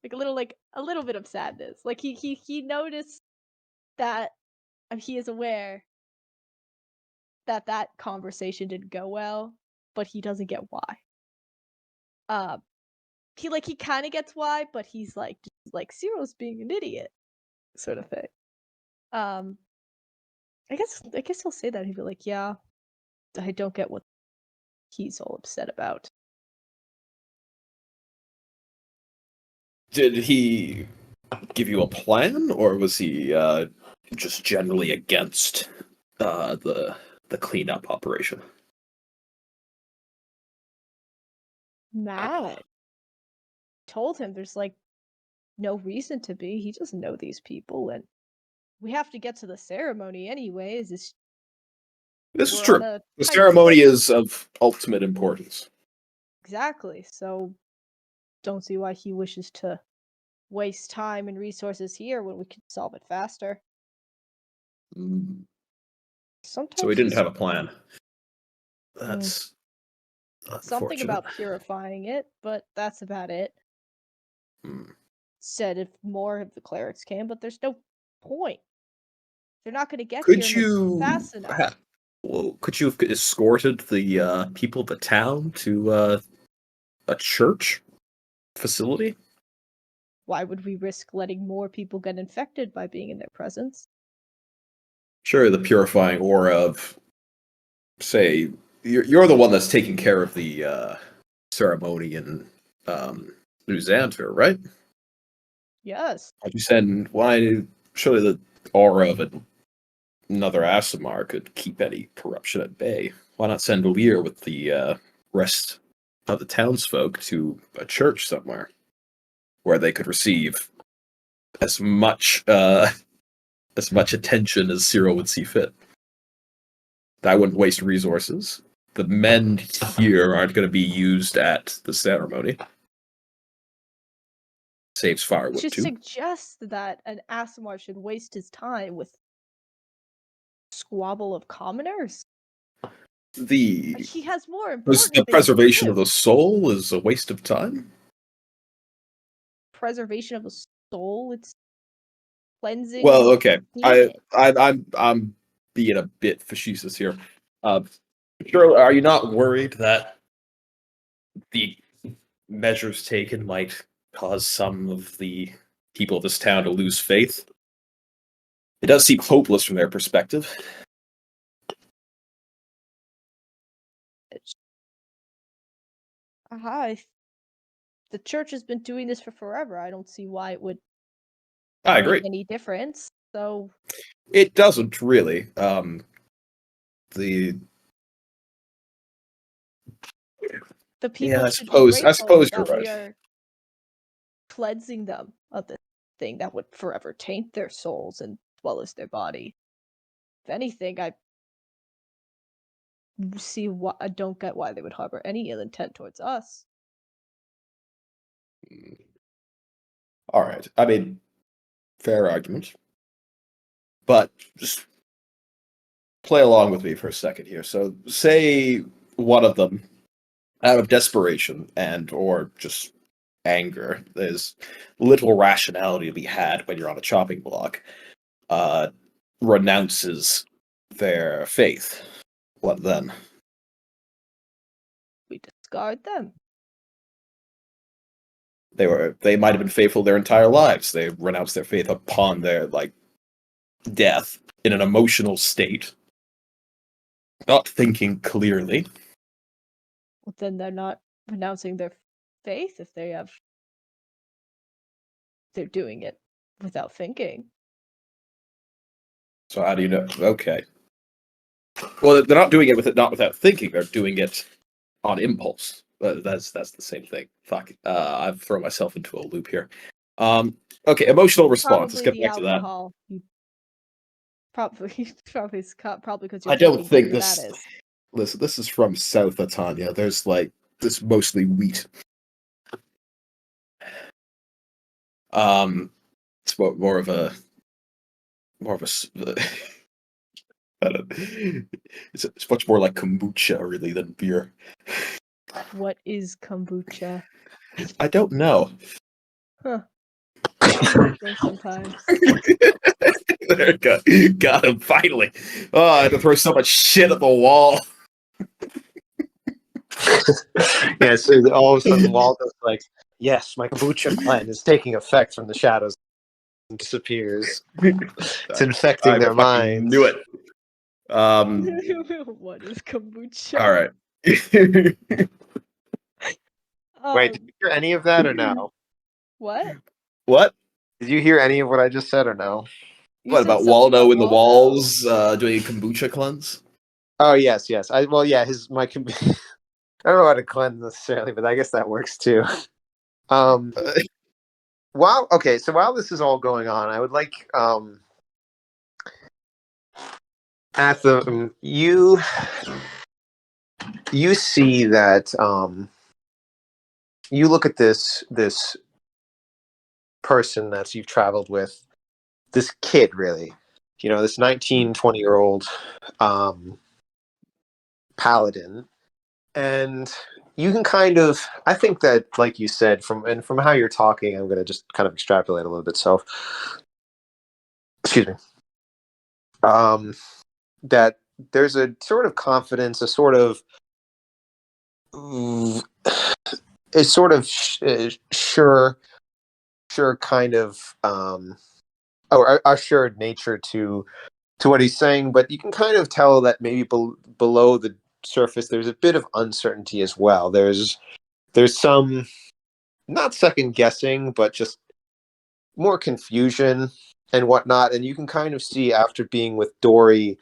Speaker 3: bit of sadness. Like he noticed that he is aware that conversation didn't go well, but he doesn't get why. He kind of gets why, but he's like Cyril's being an idiot, sort of thing. I guess he'll say that. He'll be like, yeah, I don't get what he's all upset about.
Speaker 2: Did he give you a plan, or was he just generally against the cleanup operation?
Speaker 3: Mad. Told him there's like no reason to be. He doesn't know these people, and we have to get to the ceremony anyways.
Speaker 2: This is
Speaker 3: We're
Speaker 2: true.
Speaker 3: on a
Speaker 2: The
Speaker 3: tight
Speaker 2: ceremony
Speaker 3: schedule.
Speaker 2: is of ultimate importance.
Speaker 3: Exactly. So don't see why he wishes to waste time and resources here when we can solve it faster. Sometimes
Speaker 2: So he didn't have a plan. That's
Speaker 3: something
Speaker 2: unfortunate.
Speaker 3: about purifying it, but that's about it. Said if more of the clerics came, but there's no point. They're not going to get
Speaker 2: Could
Speaker 3: here
Speaker 2: you
Speaker 3: fast enough.
Speaker 2: could you have escorted the people of the town to a church facility?
Speaker 3: Why would we risk letting more people get infected by being in their presence?
Speaker 2: Sure, the purifying aura of, say, you're the one that's taking care of the ceremony and Xanter, right?
Speaker 3: Yes.
Speaker 2: Like you said, why surely the aura of another Asimar could keep any corruption at bay. Why not send Lear with the rest of the townsfolk to a church somewhere where they could receive as much attention as Cyril would see fit? That wouldn't waste resources. The men here aren't going to be used at the ceremony. Saves firewood
Speaker 3: Should
Speaker 2: too.
Speaker 3: suggest that an Asimar should waste his time with squabble of commoners.
Speaker 2: The
Speaker 3: He has more important things
Speaker 2: preservation
Speaker 3: to
Speaker 2: of
Speaker 3: do.
Speaker 2: the soul is a waste of time.
Speaker 3: Preservation of the soul. It's cleansing.
Speaker 2: Well, okay.
Speaker 3: demon.
Speaker 2: I'm being a bit facetious here. Shirley, are you not worried that the measures taken might cause some of the people of this town to lose faith? It does seem hopeless from their perspective.
Speaker 3: The church has been doing this for forever. I don't see why it would
Speaker 2: I agree.
Speaker 3: make any difference. So
Speaker 2: It doesn't really. The
Speaker 3: people
Speaker 2: Yeah, I
Speaker 3: should be
Speaker 2: suppose
Speaker 3: grateful
Speaker 2: you're
Speaker 3: that we
Speaker 2: right.
Speaker 3: are cleansing them of this thing that would forever taint their souls as well as their body. If anything, I don't get why they would harbor any ill intent towards us.
Speaker 2: All right. I mean, fair argument. But just play along with me for a second here. So, say one of them, out of desperation and or just anger, there's little rationality to be had when you're on a chopping block, renounces their faith. What then?
Speaker 3: We discard them.
Speaker 2: They might have been faithful their entire lives. They renounced their faith upon their death in an emotional state, not thinking clearly.
Speaker 3: Well, then they're not renouncing their faith if they're doing it without thinking.
Speaker 2: So how do you know? Okay. Well, they're not doing it not without thinking. They're doing it on impulse. That's the same thing. Fuck. I've thrown myself into a loop here. Okay, emotional response. Let's
Speaker 3: Probably
Speaker 2: get
Speaker 3: the
Speaker 2: back to that.
Speaker 3: alcohol. Probably because you're
Speaker 2: I don't
Speaker 3: thinking
Speaker 2: think
Speaker 3: maybe
Speaker 2: this.
Speaker 3: that is.
Speaker 2: Listen, this is from South Atania. There's this mostly wheat. It's more of a I don't, it's much more like kombucha really than beer.
Speaker 3: What is kombucha?
Speaker 2: I don't know.
Speaker 3: Huh. I drink sometimes.
Speaker 2: There it go. Got him finally. Oh, I had to throw so much shit at the wall.
Speaker 4: Yeah, so all of a sudden Waldo's like, yes, my kombucha plan is taking effect from the shadows and disappears. It's infecting their minds.
Speaker 2: Knew it.
Speaker 3: What is kombucha?
Speaker 2: All right.
Speaker 4: Wait, did you hear any of that or no?
Speaker 3: What?
Speaker 2: What?
Speaker 4: Did you hear any of what I just said or no?
Speaker 3: You
Speaker 2: What
Speaker 3: said
Speaker 2: about
Speaker 3: something
Speaker 2: Waldo
Speaker 3: about
Speaker 2: in the
Speaker 3: Waldo.
Speaker 2: walls doing a kombucha cleanse?
Speaker 4: Oh yes. I don't know how to cleanse necessarily, but I guess that works too. So while this is all going on, I would like Atham, you see that you look at this person that you've traveled with, this kid really, this 19, 20-year-old paladin, and you can kind of, I think that, like you said, from how you're talking, I'm going to just kind of extrapolate a little bit. So, excuse me. That there's a sort of confidence, a sort of sure kind of or assured nature to what he's saying, but you can kind of tell that maybe below the surface there's a bit of uncertainty as well. There's some not second guessing, but just more confusion and whatnot. And you can kind of see after being with Dory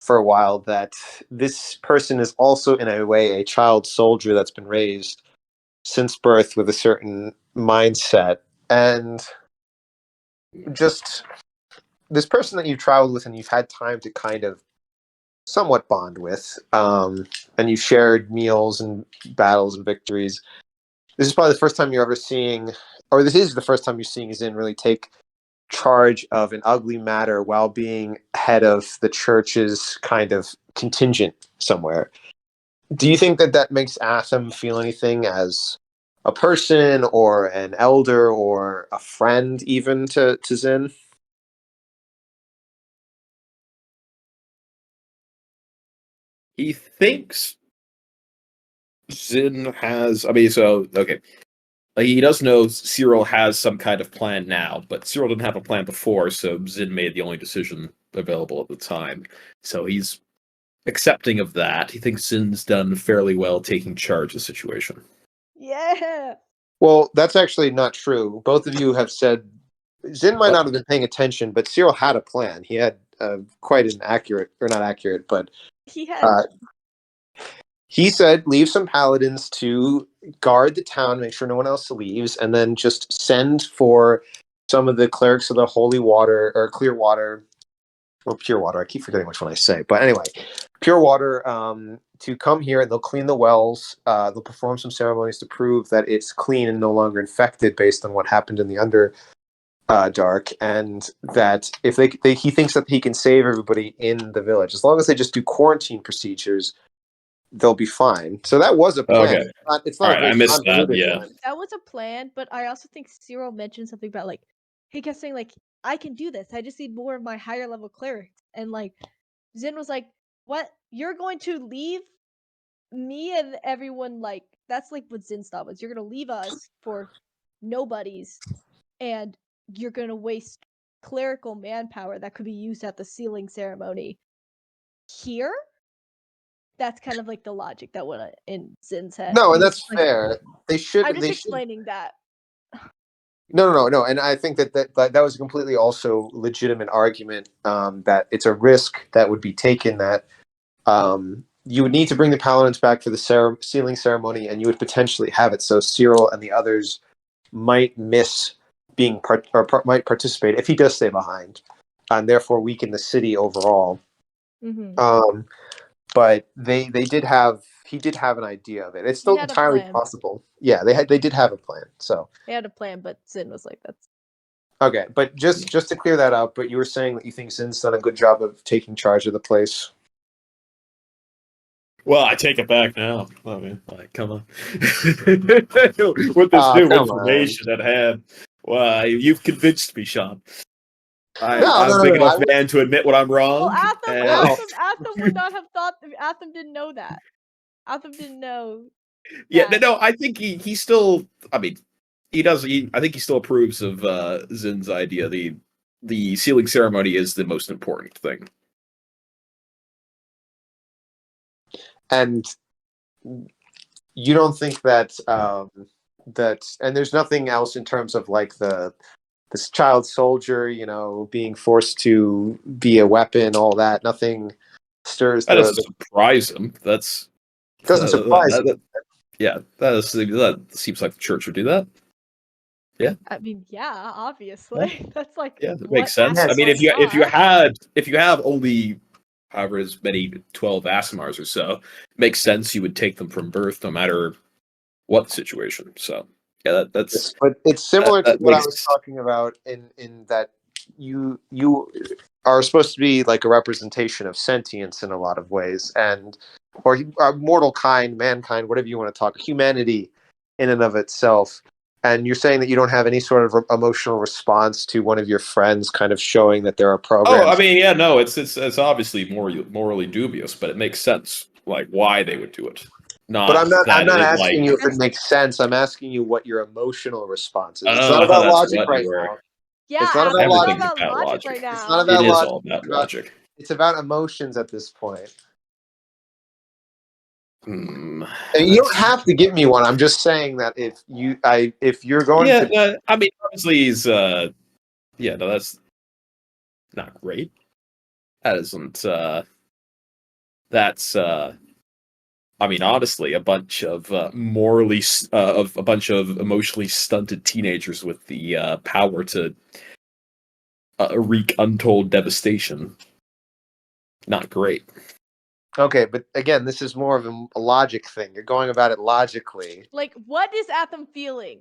Speaker 4: for a while that this person is also, in a way, a child soldier that's been raised since birth with a certain mindset. And just this person that you've traveled with and you've had time to kind of somewhat bond with, and you've shared meals and battles and victories. This is probably the first time you're ever seeing, or this is the first time you're seeing Xyn really take charge of an ugly matter while being head of the church's kind of contingent somewhere. Do you think that that makes Atham feel anything as a person or an elder or a friend even to Xyn?
Speaker 2: He thinks Xyn has. I mean, so okay. Like, he does know Cyril has some kind of plan now, but Cyril didn't have a plan before, so Xyn made the only decision available at the time. So he's accepting of that. He thinks Xyn's done fairly well taking charge of the situation.
Speaker 3: Yeah.
Speaker 4: Well, that's actually not true. Both of you have said Xyn might not have been paying attention, but Cyril had a plan. He had quite an accurate, or not accurate, but
Speaker 3: He had
Speaker 4: he said leave some paladins to guard the town, make sure no one else leaves, and then just send for some of the clerics of the holy water or clear water, or pure water. I keep forgetting which one I say, but anyway, pure water to come here, and they'll clean the wells. They'll perform some ceremonies to prove that it's clean and no longer infected based on what happened in the dark, and that if he thinks that he can save everybody in the village as long as they just do quarantine procedures, they'll be fine. So that was a plan.
Speaker 2: Okay.
Speaker 4: It's not
Speaker 2: All right, I missed that.
Speaker 4: convoluted
Speaker 2: Yeah.
Speaker 4: plan.
Speaker 3: that was a plan, but I also think Cyril mentioned something about like he kept saying like I can do this. I just need more of my higher level clerics. And like Xyn was like, "What? You're going to leave me and everyone like that's like what Xyn's thought was. You're going to leave us for nobodies and you're going to waste clerical manpower that could be used at the sealing ceremony here?" That's kind of like the logic that went in Xyn's head.
Speaker 4: No,
Speaker 3: He
Speaker 4: and
Speaker 3: was
Speaker 4: that's
Speaker 3: like,
Speaker 4: fair. They should.
Speaker 3: I'm just
Speaker 4: They should.
Speaker 3: explaining that.
Speaker 4: No. And I think that was a completely also legitimate argument, that it's a risk that would be taken, that you would need to bring the paladins back for the sealing ceremony, and you would potentially have it so Cyril and the others might miss being might participate if he does stay behind, and therefore weaken the city overall.
Speaker 3: Mm-hmm.
Speaker 4: But he did have an idea of it. It's still
Speaker 3: had a
Speaker 4: entirely
Speaker 3: plan.
Speaker 4: possible. Yeah, they did have a plan. So
Speaker 3: They had a plan, but Xyn was like, "That's
Speaker 4: okay, but just to clear that up, but you were saying that you think Xyn's done a good job of taking charge of the place.
Speaker 2: Well, I take it back now. I mean, like, come on. With this new
Speaker 4: Come
Speaker 2: information at hand, well, you've convinced me, Sean. I'm
Speaker 4: No,
Speaker 2: a big enough
Speaker 4: I was-
Speaker 2: man to admit when I'm wrong.
Speaker 3: well."
Speaker 2: and-
Speaker 3: Atham would not have thought. Atham didn't know that. Atham didn't know.
Speaker 2: Yeah,
Speaker 3: that.
Speaker 2: no, I think he still. I mean, he does. I think he still approves of Xyn's idea. The sealing ceremony is the most important thing.
Speaker 4: And you don't think that and there's nothing else in terms of like this child soldier, being forced to be a weapon, all that. Nothing stirs
Speaker 2: That doesn't
Speaker 4: the
Speaker 2: surprise him. That's
Speaker 4: doesn't surprise you.
Speaker 2: Yeah, that seems like the church would do that. Yeah,
Speaker 3: I mean, yeah, obviously. That's like
Speaker 2: yeah, that
Speaker 3: what
Speaker 2: makes sense. I mean,
Speaker 3: Athams
Speaker 2: if you have only however as many 12 Asimars or so, it makes sense you would take them from birth no matter what the situation. So yeah, that's
Speaker 4: But it's similar
Speaker 2: that
Speaker 4: to what I
Speaker 2: makes
Speaker 4: was talking about in that you are supposed to be like a representation of sentience in a lot of ways, and or mortal kind, mankind, whatever you want to talk, humanity in and of itself. And you're saying that you don't have any sort of emotional response to one of your friends kind of showing that there are programs.
Speaker 2: Oh, I mean, yeah, no, it's obviously morally dubious, but it makes sense, like why they would do it.
Speaker 4: But I'm not asking you if it
Speaker 3: That's-
Speaker 4: makes sense. I'm asking you what your emotional response is.
Speaker 2: Oh,
Speaker 4: It's not
Speaker 2: I thought
Speaker 4: about
Speaker 2: that's
Speaker 4: logic
Speaker 2: what
Speaker 4: right
Speaker 2: you were.
Speaker 4: now.
Speaker 3: Yeah,
Speaker 4: It's not
Speaker 3: Atham,
Speaker 4: about
Speaker 3: it's all
Speaker 4: logic.
Speaker 3: about
Speaker 2: About
Speaker 3: logic
Speaker 2: logic.
Speaker 3: right now.
Speaker 4: It's not about
Speaker 2: It is
Speaker 4: logic.
Speaker 2: all about
Speaker 4: It's about-
Speaker 2: logic.
Speaker 4: It's about emotions at this point.
Speaker 2: Hmm.
Speaker 4: And you don't have to give me one. I'm just saying that if you're going
Speaker 2: Yeah,
Speaker 4: to,
Speaker 2: no, I mean, obviously he's yeah, no, that's not great. That isn't that's I mean, honestly, a bunch of of a bunch of emotionally stunted teenagers with the power to wreak untold devastation. Not great.
Speaker 4: okay, but again, this is more of a logic thing. You're going about it logically.
Speaker 3: Like, what is Atham feeling?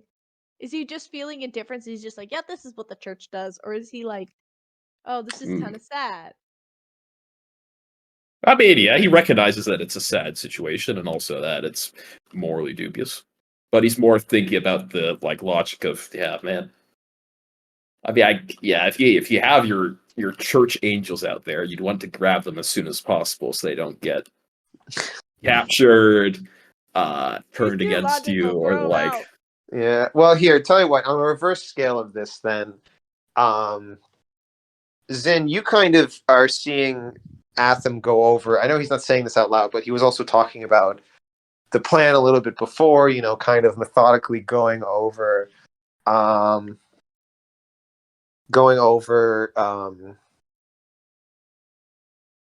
Speaker 3: Is he just feeling indifference? He's just like, yeah, this is what the church does, or is he like, oh, this is
Speaker 2: Hmm.
Speaker 3: kind of sad?
Speaker 2: I mean, yeah, he recognizes that it's a sad situation and also that it's morally dubious. But he's more thinking about the like logic of, yeah, man. I mean, yeah, if you have your church angels out there, you'd want to grab them as soon as possible so they don't get captured,
Speaker 3: He's
Speaker 2: turned
Speaker 3: too
Speaker 2: against you,
Speaker 3: logical.
Speaker 2: or the
Speaker 3: Throw him
Speaker 2: like.
Speaker 3: out.
Speaker 4: Yeah. Well, here, tell you what. On a reverse scale of this, then, Zin, you kind of are seeing Atham go over. I know he's not saying this out loud, but he was also talking about the plan a little bit before. Kind of methodically um, going over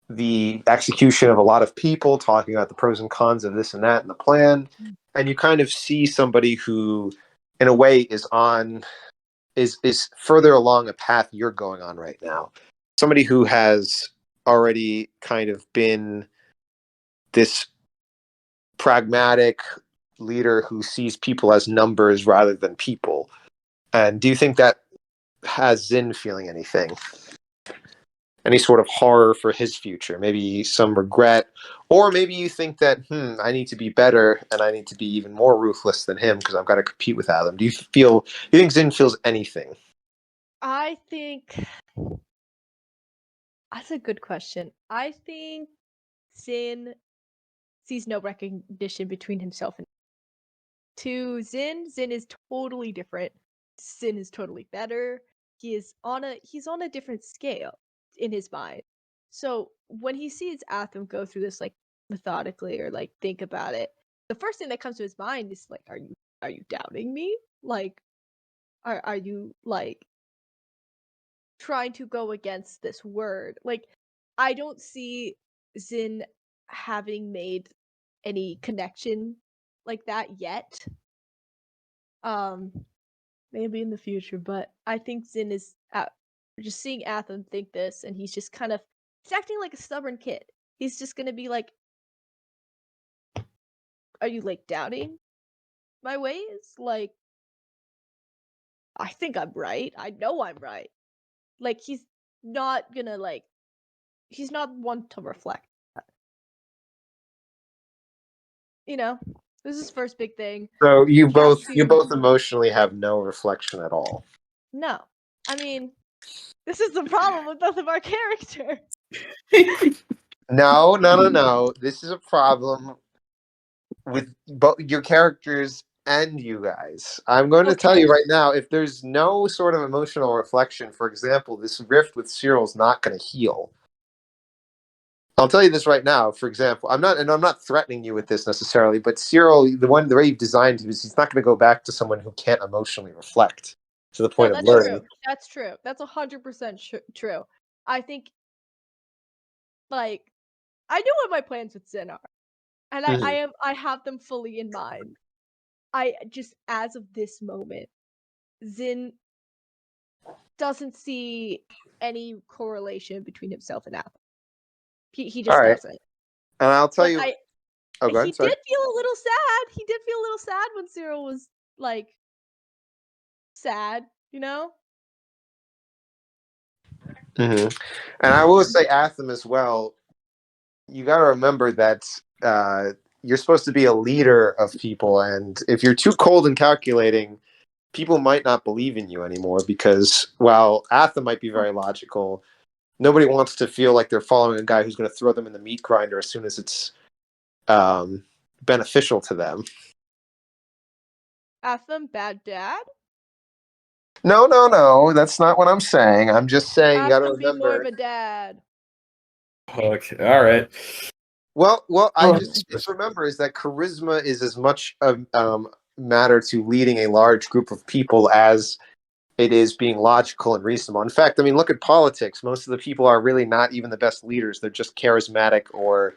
Speaker 4: the execution of a lot of people, talking about the pros and cons of this and that and the plan. And you kind of see somebody who, in a way, is further along a path you're going on right now. Somebody who has already kind of been this pragmatic leader who sees people as numbers rather than people. And do you think that has Zin feeling anything? Any sort of horror for his future? Maybe some regret, or maybe you think that I need to be better and I need to be even more ruthless than him because I've got to compete with Adam. Do you think Zin feels anything?
Speaker 3: I think that's a good question. I think Sin sees no recognition between himself and to Zin. Zin is totally different. Sin is totally better. He's on a different scale in his mind. So when he sees Atham go through this like methodically or like think about it, the first thing that comes to his mind is like, are you doubting me? Like, are you like trying to go against this word? Like, I don't see Zin having made any connection like that yet. Maybe in the future, but I think Zin is just seeing Atham think this, and he's just kind of he's acting like a stubborn kid. He's just gonna be like, "Are you like doubting my ways? Like, I think I'm right. I know I'm right." Like he's not gonna like he's not one to reflect. You know, this is his first big thing.
Speaker 4: So you
Speaker 3: He has
Speaker 4: both
Speaker 3: to.
Speaker 4: emotionally have no reflection at all.
Speaker 3: No, I mean, this is the problem with both of our characters.
Speaker 4: No, no, no, no. This is a problem with both your characters and you guys. I'm going to tell
Speaker 3: Okay.
Speaker 4: you right now, if there's no sort of emotional reflection, for example, this rift with Cyril's not going to heal. I'll tell you this right now. For example, I'm not threatening you with this necessarily, but Cyril, the way you've designed him is he's not going to go back to someone who can't emotionally reflect to the
Speaker 3: No,
Speaker 4: point of
Speaker 3: that's
Speaker 4: learning.
Speaker 3: true. That's true. That's 100% true. I think, like, I know what my plans with Zen are, and
Speaker 4: Mhm.
Speaker 3: I have them fully in mind. I just, as of this moment, Zin doesn't see any correlation between himself and Atham. He
Speaker 4: All
Speaker 3: just
Speaker 4: right,
Speaker 3: doesn't.
Speaker 4: and I'll tell
Speaker 3: But
Speaker 4: you. Oh, go
Speaker 3: he
Speaker 4: ahead. Sorry.
Speaker 3: did feel a little sad. He did feel a little sad when Cyril was like sad, you know?
Speaker 4: Hmm. And I will say, Atham as well. You got to remember that you're supposed to be a leader of people, and if you're too cold and calculating, people might not believe in you anymore. Because while Atham might be very logical, nobody wants to feel like they're following a guy who's going to throw them in the meat grinder as soon as it's beneficial to them.
Speaker 3: Atham, bad dad?
Speaker 4: No, no, no. That's not what I'm saying. I'm just saying you got to
Speaker 3: Atham, be more of
Speaker 4: remember.
Speaker 3: a dad.
Speaker 2: Okay, all right.
Speaker 4: Well, I
Speaker 2: Oh,
Speaker 4: just remember is that charisma is as much a matter to leading a large group of people as it is being logical and reasonable. In fact, I mean, look at politics. Most of the people are really not even the best leaders. They're just charismatic, or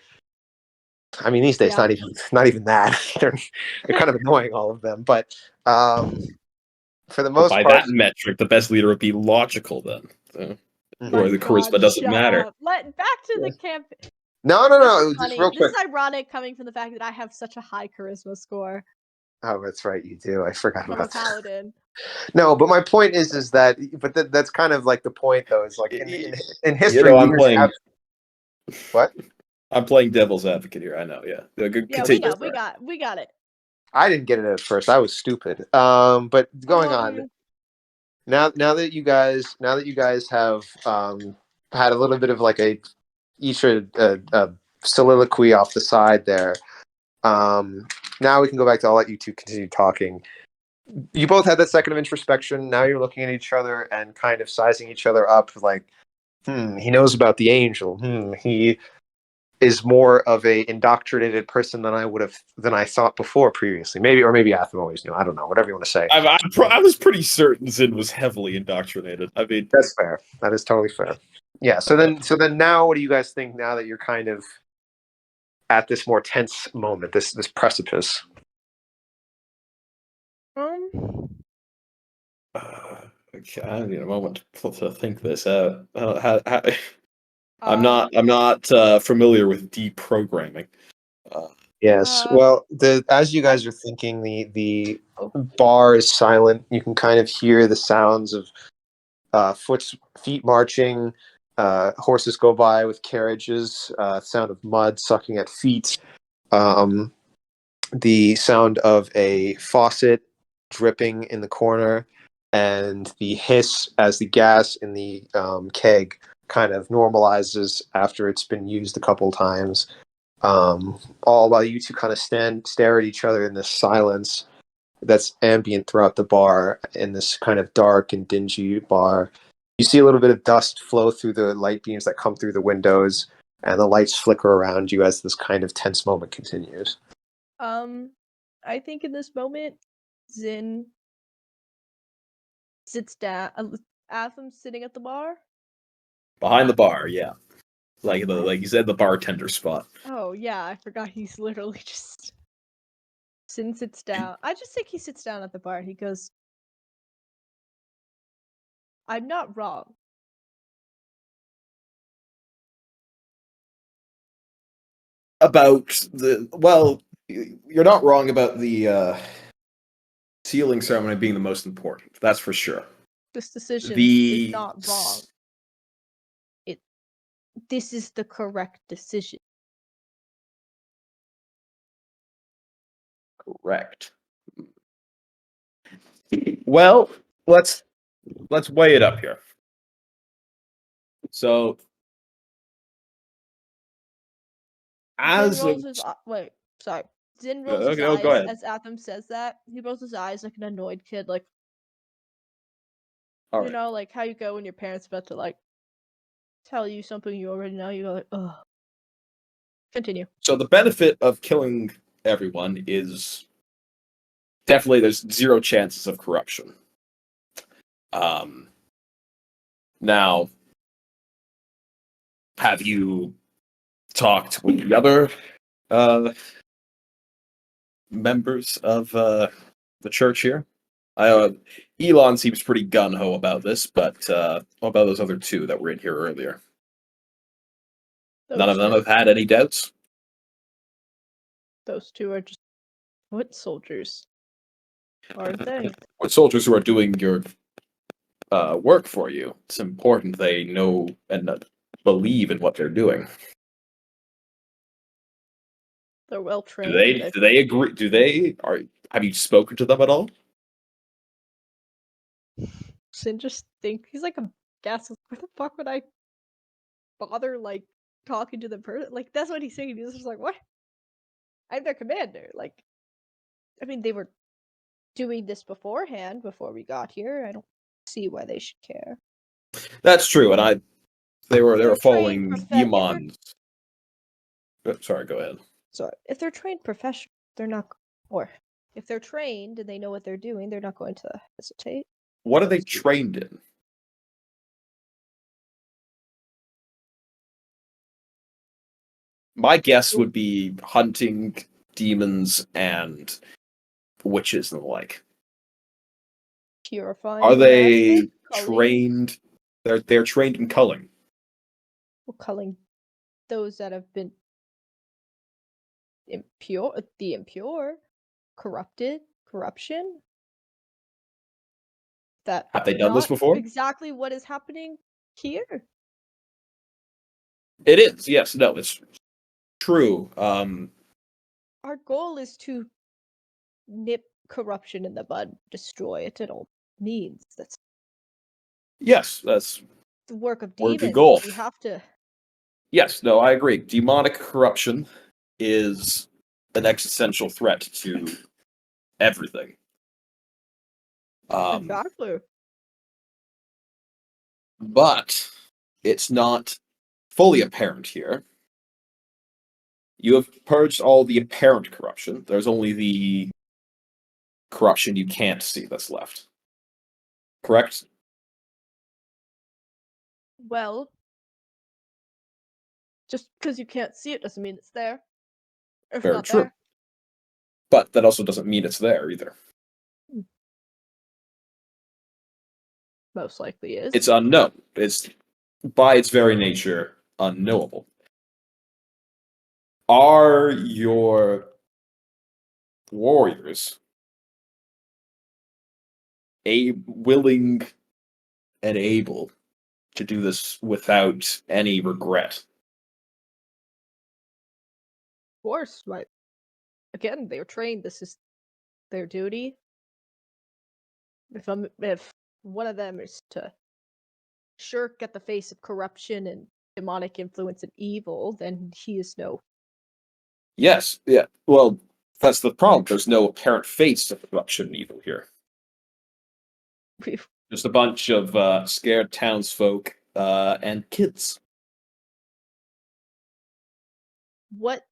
Speaker 4: I mean, these days,
Speaker 3: Yeah.
Speaker 4: not even that. They're kind of annoying, all of them. But for the most
Speaker 2: by
Speaker 4: part,
Speaker 2: that metric, the best leader would be logical then. So,
Speaker 3: My
Speaker 2: or the
Speaker 3: God,
Speaker 2: charisma doesn't
Speaker 3: shut
Speaker 2: matter.
Speaker 3: up. Back to
Speaker 4: Yeah.
Speaker 3: the campaign.
Speaker 4: no.
Speaker 3: This is
Speaker 4: Just
Speaker 3: funny.
Speaker 4: real
Speaker 3: This
Speaker 4: quick.
Speaker 3: is ironic coming from the fact that I have such a high charisma score.
Speaker 4: Oh, that's right, you do. I forgot
Speaker 3: I'm a
Speaker 4: about that.
Speaker 3: paladin.
Speaker 4: No, but my point is that, but that's kind of like the point, though. Is like in history,
Speaker 2: I'm
Speaker 4: leaders
Speaker 2: playing.
Speaker 4: have what?
Speaker 2: I'm playing devil's advocate here. I know. Yeah.
Speaker 3: Yeah, we
Speaker 2: Continue.
Speaker 3: got it.
Speaker 4: I didn't get it at first. I was stupid. But going on now that you guys have had a little bit of like each a soliloquy off the side there. Now we can go back to, I'll let you two continue talking. You both had that second of introspection. Now you're looking at each other and kind of sizing each other up, like, he knows about the angel. He is more of a indoctrinated person than I thought before previously. Maybe Atham always knew. I don't know. Whatever you want to say.
Speaker 2: I was pretty certain Xyn was heavily indoctrinated. I mean,
Speaker 4: That's fair. That is totally fair. Yeah. So then now, what do you guys think now that you're kind of at this more tense moment, this precipice?
Speaker 2: okay, I need a moment to think this out. I'm
Speaker 3: Um,
Speaker 2: not familiar with deprogramming.
Speaker 4: Yes.
Speaker 3: uh,
Speaker 4: Well, as you guys are thinking, the bar is silent. You can kind of hear the sounds of feet marching. Horses go by with carriages. Sound of mud sucking at feet. Um, the sound of a faucet dripping in the corner, and the hiss as the gas in the keg kind of normalizes after it's been used a couple times. All while you two kind of stare at each other in this silence that's ambient throughout the bar, in this kind of dark and dingy bar. You see a little bit of dust flow through the light beams that come through the windows, and the lights flicker around you as this kind of tense moment continues.
Speaker 3: I think in this moment, Zin sits down. Atham's sitting at the bar.
Speaker 2: Behind the bar, yeah. Like you said, the bartender spot.
Speaker 3: Oh yeah, I forgot he's literally just. Zin sits down. I just think he sits down at the bar. He goes, "I'm not wrong."
Speaker 2: You're not wrong about the sealing ceremony being the most important. That's for sure.
Speaker 3: This decision is
Speaker 2: The
Speaker 3: not wrong. This is the correct decision.
Speaker 2: Correct. Well, let's weigh it up here. So,
Speaker 3: Zin rolls his wait, sorry. Zin rolls his
Speaker 2: go
Speaker 3: eyes
Speaker 2: ahead.
Speaker 3: as Atham says that. He rolls his eyes like an annoyed kid, like
Speaker 2: All
Speaker 3: you
Speaker 2: right.
Speaker 3: know, like how you go when your parents about to like tell you something you already know. You go like, ugh. Continue.
Speaker 2: So the benefit of killing everyone is definitely there's zero chances of corruption. Now, have you talked with the other members of the church here? Elon seems pretty gun ho about this, but what about those other two that were in here earlier? None of them have had any doubts.
Speaker 3: Those two are just foot soldiers, aren't they?
Speaker 2: With soldiers who are doing your work for you, it's important they know and believe in what they're doing.
Speaker 3: They're well
Speaker 2: Do
Speaker 3: trained.
Speaker 2: they agree? Have you spoken to them at all?
Speaker 3: Sin just think he's like a gas. Where the fuck would I bother like talking to the person? Like that's what he's saying. He's just like, what? I'm their commander. Like, I mean, they were doing this beforehand before we got here. I don't see why they should care.
Speaker 2: That's true, and they were
Speaker 3: They're trained
Speaker 2: following
Speaker 3: if they're
Speaker 2: Iman's. Sorry, go ahead.
Speaker 3: So if they're trained professionals, they're not, or if they're trained and they know what they're doing, they're not going to hesitate.
Speaker 2: What are
Speaker 3: so
Speaker 2: they
Speaker 3: to speak.
Speaker 2: trained in? My guess would be hunting demons and witches and the like.
Speaker 3: Purifying
Speaker 2: Are
Speaker 3: the
Speaker 2: they
Speaker 3: acid, culling,
Speaker 2: trained? They're trained in culling.
Speaker 3: well, culling those that have been the impure, corruption. That
Speaker 2: Have they done this
Speaker 3: not
Speaker 2: before?
Speaker 3: exactly what is happening here.
Speaker 2: It is. Yes. No. It's true.
Speaker 3: Our goal is to nip corruption in the bud, destroy it at all means. That's
Speaker 2: Yes. That's
Speaker 3: the work of
Speaker 2: worthy
Speaker 3: demons.
Speaker 2: goal.
Speaker 3: We have to.
Speaker 2: Yes. No. I agree. Demonic corruption is an existential threat to everything.
Speaker 3: Exactly.
Speaker 2: But it's not fully apparent here. You have purged all the apparent corruption. There's only the corruption you can't see that's left. Correct?
Speaker 3: Well, just because you can't see it doesn't mean it's there. If
Speaker 2: Very
Speaker 3: not
Speaker 2: true.
Speaker 3: there,
Speaker 2: But that also doesn't mean it's there either.
Speaker 3: most likely is.
Speaker 2: It's unknown. It's, by its very nature, unknowable. Are your warriors willing and able to do this without any regret?
Speaker 3: Of course, right? Again, they're trained. This is their duty. If one of them is to shirk at the face of corruption and demonic influence and evil, then he is no.
Speaker 2: Yes, yeah. Well, that's the problem. There's no apparent face of corruption and evil here. Just a bunch of scared townsfolk and kids.
Speaker 3: What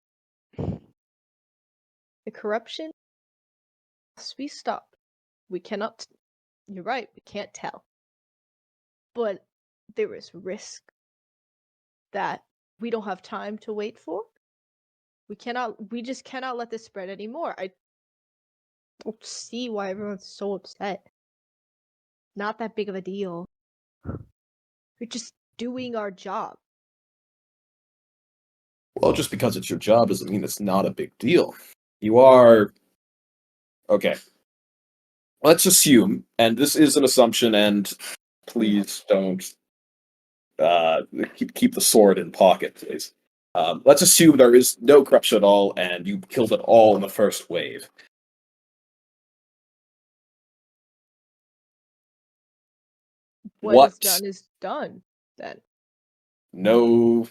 Speaker 3: the corruption must be stopped. We cannot. You're right. We can't tell, but there is risk that we don't have time to wait for. We just cannot let this spread anymore. I don't see why everyone's so upset. Not that big of a deal. We're just doing our job.
Speaker 2: Well, just because it's your job doesn't mean it's not a big deal. You are... Okay. Let's assume, and this is an assumption, and please don't keep the sword in pocket, please. Let's assume there is no corruption at all, and you killed it all in the first wave.
Speaker 3: What is done, then.
Speaker 2: No.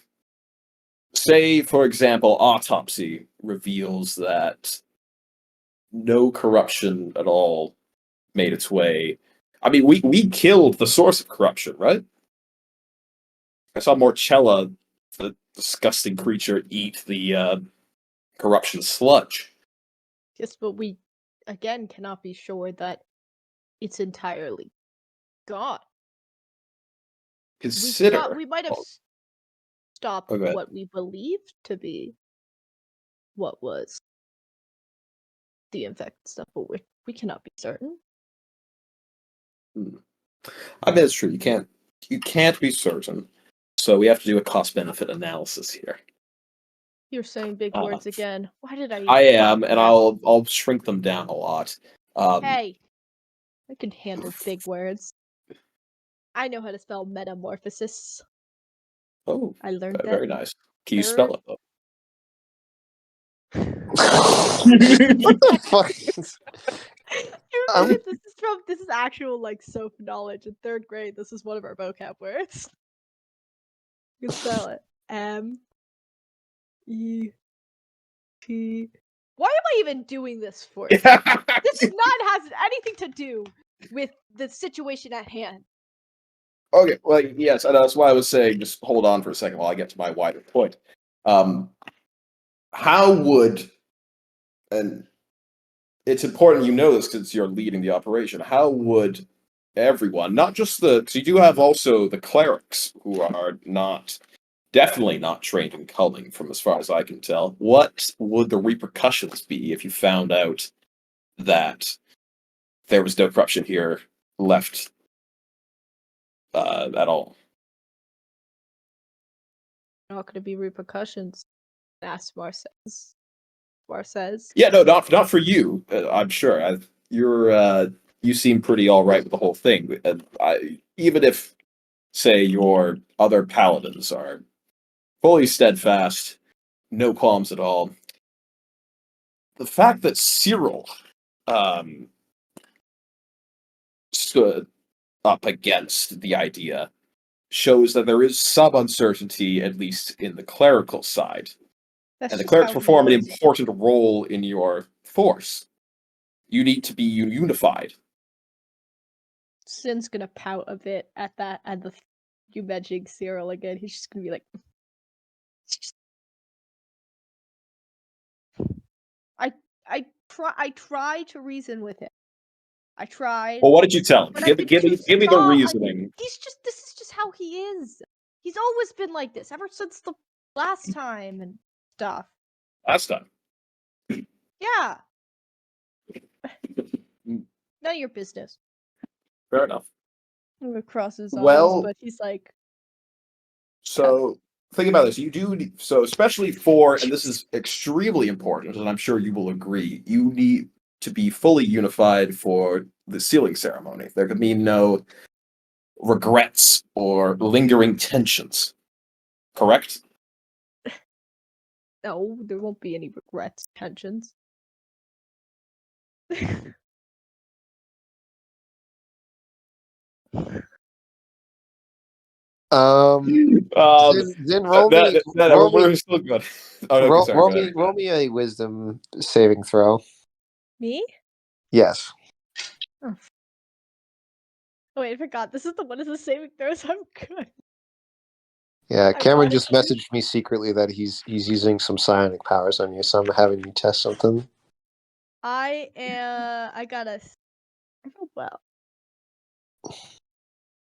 Speaker 2: Say, for example, autopsy reveals that no corruption at all made its way. I mean, we killed the source of corruption, right? I saw Morcella, the disgusting creature, eat the corruption sludge.
Speaker 3: Yes, but we, again, cannot be sure that it's entirely gone.
Speaker 2: Consider.
Speaker 3: We might have stopped
Speaker 2: Okay.
Speaker 3: what we believed to be what was the infected stuff, but we cannot be certain.
Speaker 2: I mean, that's true. You can't be certain. So we have to do a cost-benefit analysis here.
Speaker 3: You're saying big words again. Why did I?
Speaker 2: I am, and I'll shrink them down a lot.
Speaker 3: Hey, I can handle big words. I know how to spell metamorphosis.
Speaker 2: Oh,
Speaker 3: I learned that.
Speaker 2: very nice. Can you spell it though?
Speaker 4: What the fuck?
Speaker 3: This is actual like soap knowledge in 3rd grade. This is one of our vocab words. You can spell it. M-E-T. Why am I even doing this for? This is not has anything to do with the situation at hand.
Speaker 2: Okay, well, yes, and that's why I was saying just hold on for a second while I get to my wider point. how would, and it's important you know this since you're leading the operation, how would everyone, not just because you do have also the clerics who are definitely not trained in culling, from as far as I can tell. What would the repercussions be if you found out that there was no corruption here left at all?
Speaker 3: Not going to be repercussions. Asmar says. Asmar says.
Speaker 2: Yeah, no, not for you. I'm sure. You seem pretty all right with the whole thing. And even if, say, your other paladins are fully steadfast, no qualms at all, the fact that Cyril um, stood up against the idea shows that there is some uncertainty, at least in the clerical side.
Speaker 3: That's
Speaker 2: And the
Speaker 3: just
Speaker 2: clerics
Speaker 3: how he
Speaker 2: perform an
Speaker 3: is.
Speaker 2: important role in your force. You need to be unified.
Speaker 3: Sin's gonna pout a bit at that, at the you mentioning Cyril again. He's just gonna be like, I try to reason with him. I tried.
Speaker 2: Well, what did you tell him?
Speaker 3: But I've been
Speaker 2: Give me the reasoning.
Speaker 3: This is just how he is. He's always been like this ever since the last time and stuff.
Speaker 2: Last time.
Speaker 3: Yeah. None of your business.
Speaker 2: Fair enough.
Speaker 3: I'm gonna cross his arms,
Speaker 2: Well-
Speaker 3: but he's like,
Speaker 2: So think about this. You do so, especially for, and this is extremely important, and I'm sure you will agree. You need to be fully unified for the sealing ceremony. There can be no regrets or lingering tensions. Correct?
Speaker 3: no, there won't be any regrets, tensions.
Speaker 4: Zin, roll me, roll me,
Speaker 2: we're still good. Oh, okay,
Speaker 4: roll,
Speaker 2: sorry,
Speaker 4: roll
Speaker 2: go
Speaker 4: me,
Speaker 2: ahead.
Speaker 4: roll me a wisdom saving throw.
Speaker 3: Me?
Speaker 4: Yes.
Speaker 3: Oh, wait, I forgot. This is the one of the saving throws. I'm good.
Speaker 4: Yeah, Cameron
Speaker 3: got it,
Speaker 4: just
Speaker 3: dude.
Speaker 4: messaged me secretly that he's using some psionic powers on you, so I'm having you test something.
Speaker 3: I gotta. Oh, well.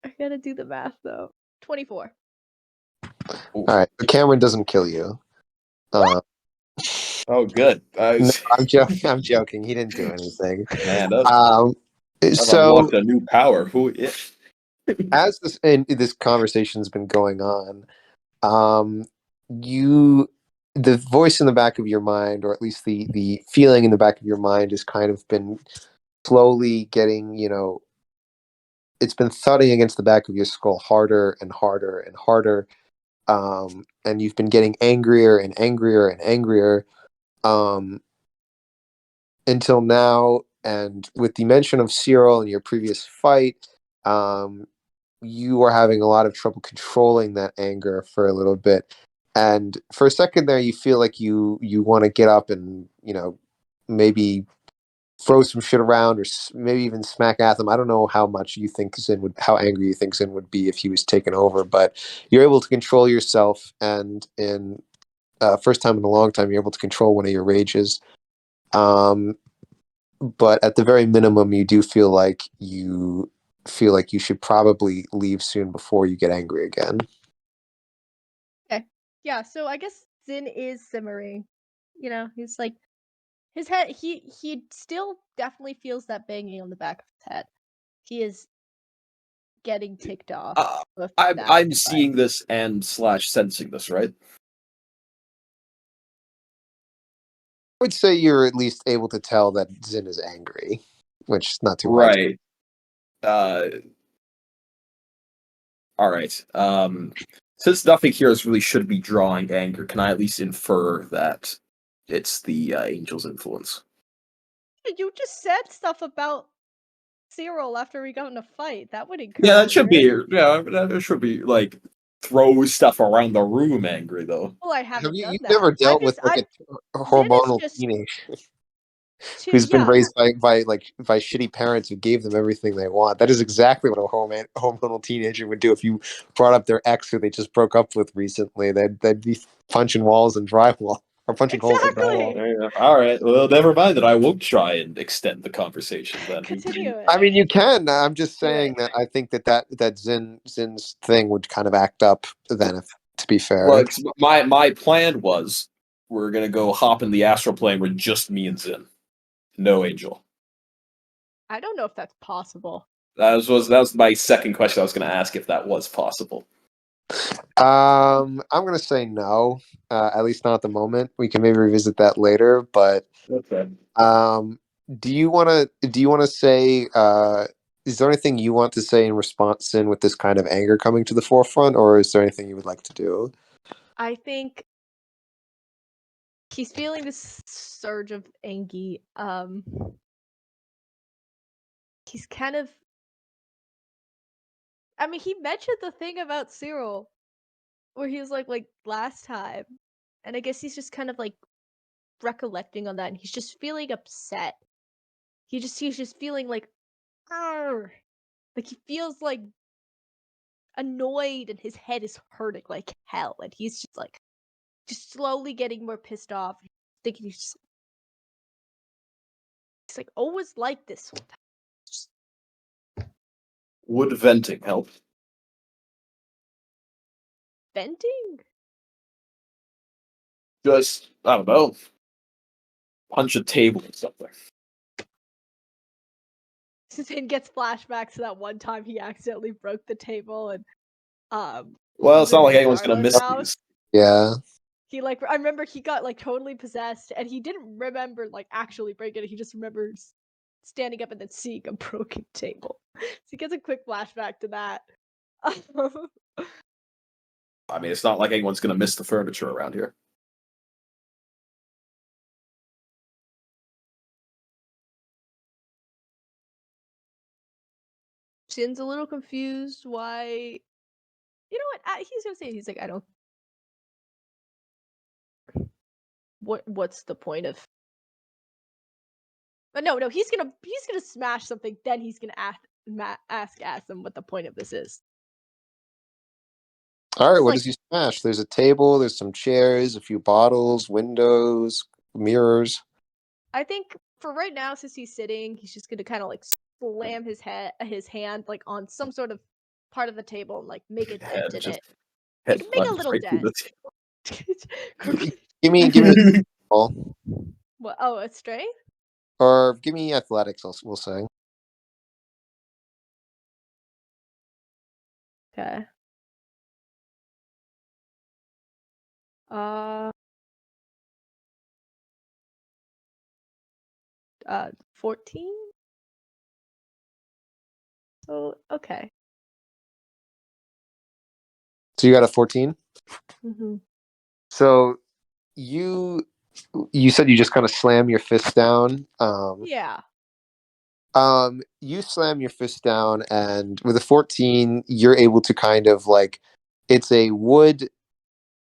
Speaker 3: I gotta do the math though. 24.
Speaker 4: All right, so Cameron doesn't kill you.
Speaker 2: Oh, good.
Speaker 4: No, I'm joking. I'm joking. He didn't do anything.
Speaker 2: Man, that's I've
Speaker 4: So
Speaker 2: unlocked a new power. Who is?
Speaker 4: as this conversation's been going on, the voice in the back of your mind, or at least the feeling in the back of your mind, has kind of been slowly getting, it's been thudding against the back of your skull harder and harder and harder, and you've been getting angrier and angrier and angrier, until now. And with the mention of Cyril in your previous fight, you are having a lot of trouble controlling that anger for a little bit. And for a second there, you feel like you want to get up and maybe throw some shit around, or maybe even smack Atham. I don't know how much you think how angry you think Xyn would be if he was taken over, but you're able to control yourself, and in first time in a long time, you're able to control one of your rages. But at the very minimum, you do feel like you should probably leave soon before you get angry again.
Speaker 3: Okay. Yeah, so I guess Xyn is simmering. He's like his head he still definitely feels that banging on the back of his head. He is getting ticked off. With that,
Speaker 2: I'm
Speaker 3: but-
Speaker 2: seeing this and / sensing this, right?
Speaker 4: I would say you're at least able to tell that Xyn is angry, which is not too hard.
Speaker 2: Right. All right. Since nothing here is really should be drawing anger, can I at least infer that it's the angel's influence?
Speaker 3: You just said stuff about Cyril after we got in a fight. That would encourage.
Speaker 2: Yeah, that should be.
Speaker 3: right?
Speaker 2: Yeah, that should be like throw stuff around the room. Angry though.
Speaker 3: Well, I haven't
Speaker 4: Have
Speaker 3: done
Speaker 4: you
Speaker 3: that.
Speaker 4: never dealt
Speaker 3: I'm
Speaker 4: with
Speaker 3: just-
Speaker 4: like a
Speaker 3: Xyn is
Speaker 4: hormonal
Speaker 3: just
Speaker 4: teenager
Speaker 3: too-
Speaker 4: who's been
Speaker 3: yeah.
Speaker 4: raised by shitty parents who gave them everything they want? That is exactly what a hormonal teenager would do if you brought up their ex who they just broke up with recently. They'd be punching walls and drywall. or punching holes in the
Speaker 3: Exactly.
Speaker 4: drywall.
Speaker 2: There you go. All right. Well, never mind that. I won't try and extend the conversation then.
Speaker 3: Continue it.
Speaker 4: I mean, you can. I'm just
Speaker 3: Do it.
Speaker 4: saying that I think that Zin's thing would kind of act up then, if to be fair.
Speaker 2: Well, my plan was we're gonna go hop in the astral plane with just me and Zin, no Angel.
Speaker 3: I don't know if that's possible.
Speaker 2: That was my second question. I was gonna ask if that was possible.
Speaker 4: I'm gonna say no. At least not at the moment. We can maybe revisit that later. But
Speaker 2: Okay.
Speaker 4: do you wanna say? Is there anything you want to say in response in with this kind of anger coming to the forefront, or is there anything you would like to do?
Speaker 3: I think he's feeling this surge of anger. He's kind of. I mean, he mentioned the thing about Cyril, where he was like last time, and I guess he's just kind of like recollecting on that, and he's just feeling upset. He's just feeling like, "Arr!" Like he feels like annoyed, and his head is hurting like hell, and he's just like, just slowly getting more pissed off. Thinking he's like always like this sometimes. Just
Speaker 2: Would venting help?
Speaker 3: venting.
Speaker 2: Just I don't know. Punch a table or something.
Speaker 3: Zin gets flashbacks to that one time he accidentally broke the table, and
Speaker 2: Well, it's not like anyone's gonna
Speaker 3: Darla's
Speaker 2: miss
Speaker 3: house.
Speaker 2: these.
Speaker 4: Yeah.
Speaker 3: He I remember he got like totally possessed, and he didn't remember like actually breaking it. He just remembers standing up and then seeing a broken table. So he gets a quick flashback to that.
Speaker 2: I mean, it's not like anyone's gonna miss the furniture around here.
Speaker 3: Jin's a little confused why. You know what? He's gonna say he's like, I don't. What's the point of? But no, he's gonna smash something. Then he's gonna ask Atham what the point of this is.
Speaker 4: All right.
Speaker 3: It's
Speaker 4: What
Speaker 3: like-
Speaker 4: does he smash? There's a table. There's some chairs, a few bottles, windows, mirrors.
Speaker 3: I think for right now, since he's sitting, he's just gonna kind of like slam his hand like on some sort of part of the table and like make a dent in
Speaker 2: Just
Speaker 3: it.
Speaker 2: head
Speaker 3: Make a
Speaker 2: plunge
Speaker 3: little
Speaker 2: right through
Speaker 3: dent.
Speaker 2: the
Speaker 4: Give me
Speaker 2: table.
Speaker 4: roll.
Speaker 3: What? Oh, it's strength.
Speaker 4: Or give me athletics. We'll say.
Speaker 3: Okay. 14. So okay.
Speaker 4: So you got a 14.
Speaker 3: Mm-hmm.
Speaker 4: So you said you just kind of slam your fist down.
Speaker 3: Yeah.
Speaker 4: You slam your fist down, and with a 14, you're able to kind of like, it's a wood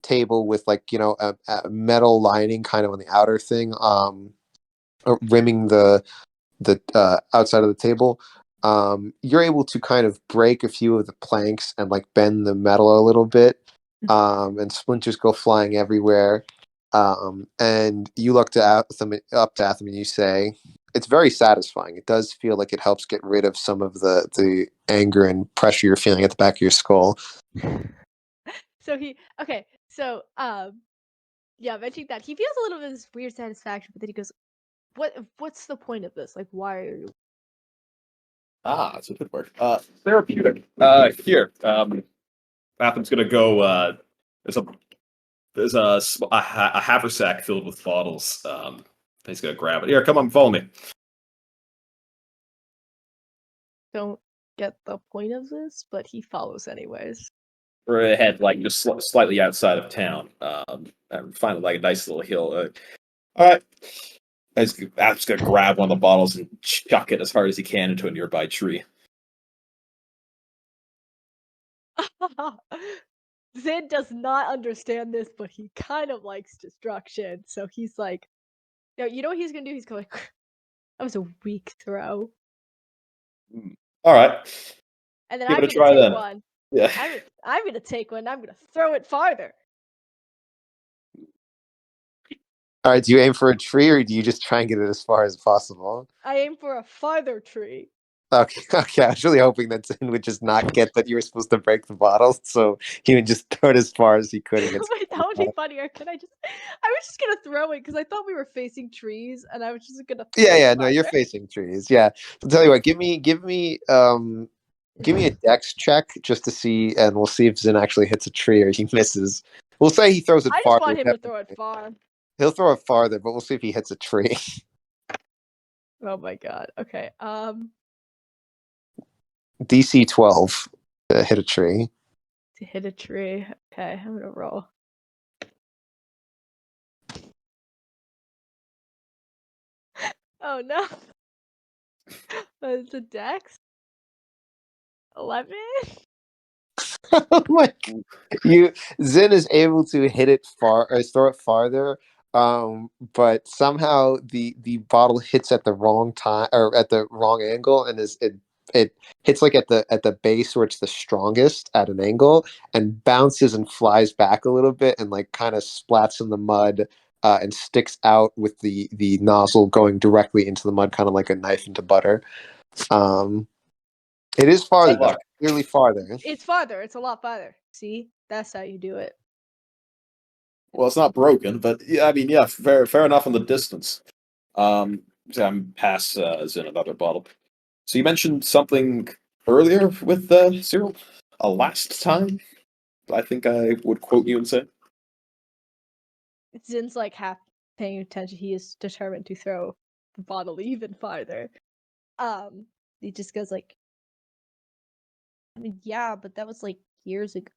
Speaker 4: table with like a metal lining kind of on the outer thing, rimming the outside of the table. You're able to kind of break a few of the planks and like bend the metal a little bit, and splinters go flying everywhere. And you look up to Atham and you say, "It's very satisfying. It does feel like it helps get rid of some of the anger and pressure you're feeling at the back of your skull."
Speaker 3: So yeah, mentioning that he feels a little bit of this weird satisfaction, but then he goes, What's the point of this? Like, why are you?
Speaker 2: That's a good word. Therapeutic. Here. Atham's gonna go. There's a haversack filled with bottles. He's gonna grab it. Here, come on, follow me.
Speaker 3: Don't get the point of this, but he follows anyways.
Speaker 2: We're ahead, like just slightly outside of town. And find like a nice little hill. All right. Atham's gonna grab one of the bottles and chuck it as hard as he can into a nearby tree.
Speaker 3: Zin does not understand this, but he kind of likes destruction. So he's like, you know what he's gonna do? He's going, that was a weak throw.
Speaker 2: All right.
Speaker 3: And then
Speaker 2: Give
Speaker 3: I'm
Speaker 2: it a
Speaker 3: gonna
Speaker 2: try
Speaker 3: take
Speaker 2: then.
Speaker 3: one.
Speaker 2: Yeah.
Speaker 3: I'm gonna take one. I'm gonna throw it farther.
Speaker 4: All right, do you aim for a tree or do you just try and get it as far as possible?
Speaker 3: I aim for a farther tree.
Speaker 4: Okay, okay. I was really hoping that Zin would just not get that you were supposed to break the bottle, so he would just throw it as far as he could and get.
Speaker 3: Wait, that would be funnier. Could I just? I was just gonna throw it because I thought we were facing trees, and I was just gonna.
Speaker 4: Yeah,
Speaker 3: throw
Speaker 4: yeah.
Speaker 3: it
Speaker 4: No, you're
Speaker 3: farther.
Speaker 4: facing trees. Yeah. So tell you what, give me a dex check just to see, and we'll see if Zin actually hits a tree or he misses. We'll say he throws it
Speaker 3: I just
Speaker 4: farther.
Speaker 3: want him to throw it far.
Speaker 4: He'll throw it farther, but we'll see if he hits a tree.
Speaker 3: Oh my god. Okay.
Speaker 4: DC 12 to hit a tree.
Speaker 3: To hit a tree. Okay, I'm gonna roll. Oh no. It's a dex. 11.
Speaker 4: Oh my! You Zin is able to hit it far or throw it farther, but somehow the bottle hits at the wrong time or at the wrong angle, and it hits like at the base where it's the strongest at an angle, and bounces and flies back a little bit, and like kind of splats in the mud. And sticks out with the nozzle going directly into the mud, kind of like a knife into butter. It is farther, though. Clearly farther.
Speaker 3: It's farther. It's a lot farther. See, that's how you do it.
Speaker 2: Well, it's not broken, but yeah, I mean, yeah, fair enough on the distance. So I'm past Zin another bottle. So you mentioned something earlier with Cyril, a last time. I think I would quote you and say.
Speaker 3: Zin's like half paying attention. He is determined to throw the bottle even farther. He just goes like, I mean, yeah, but that was like years ago.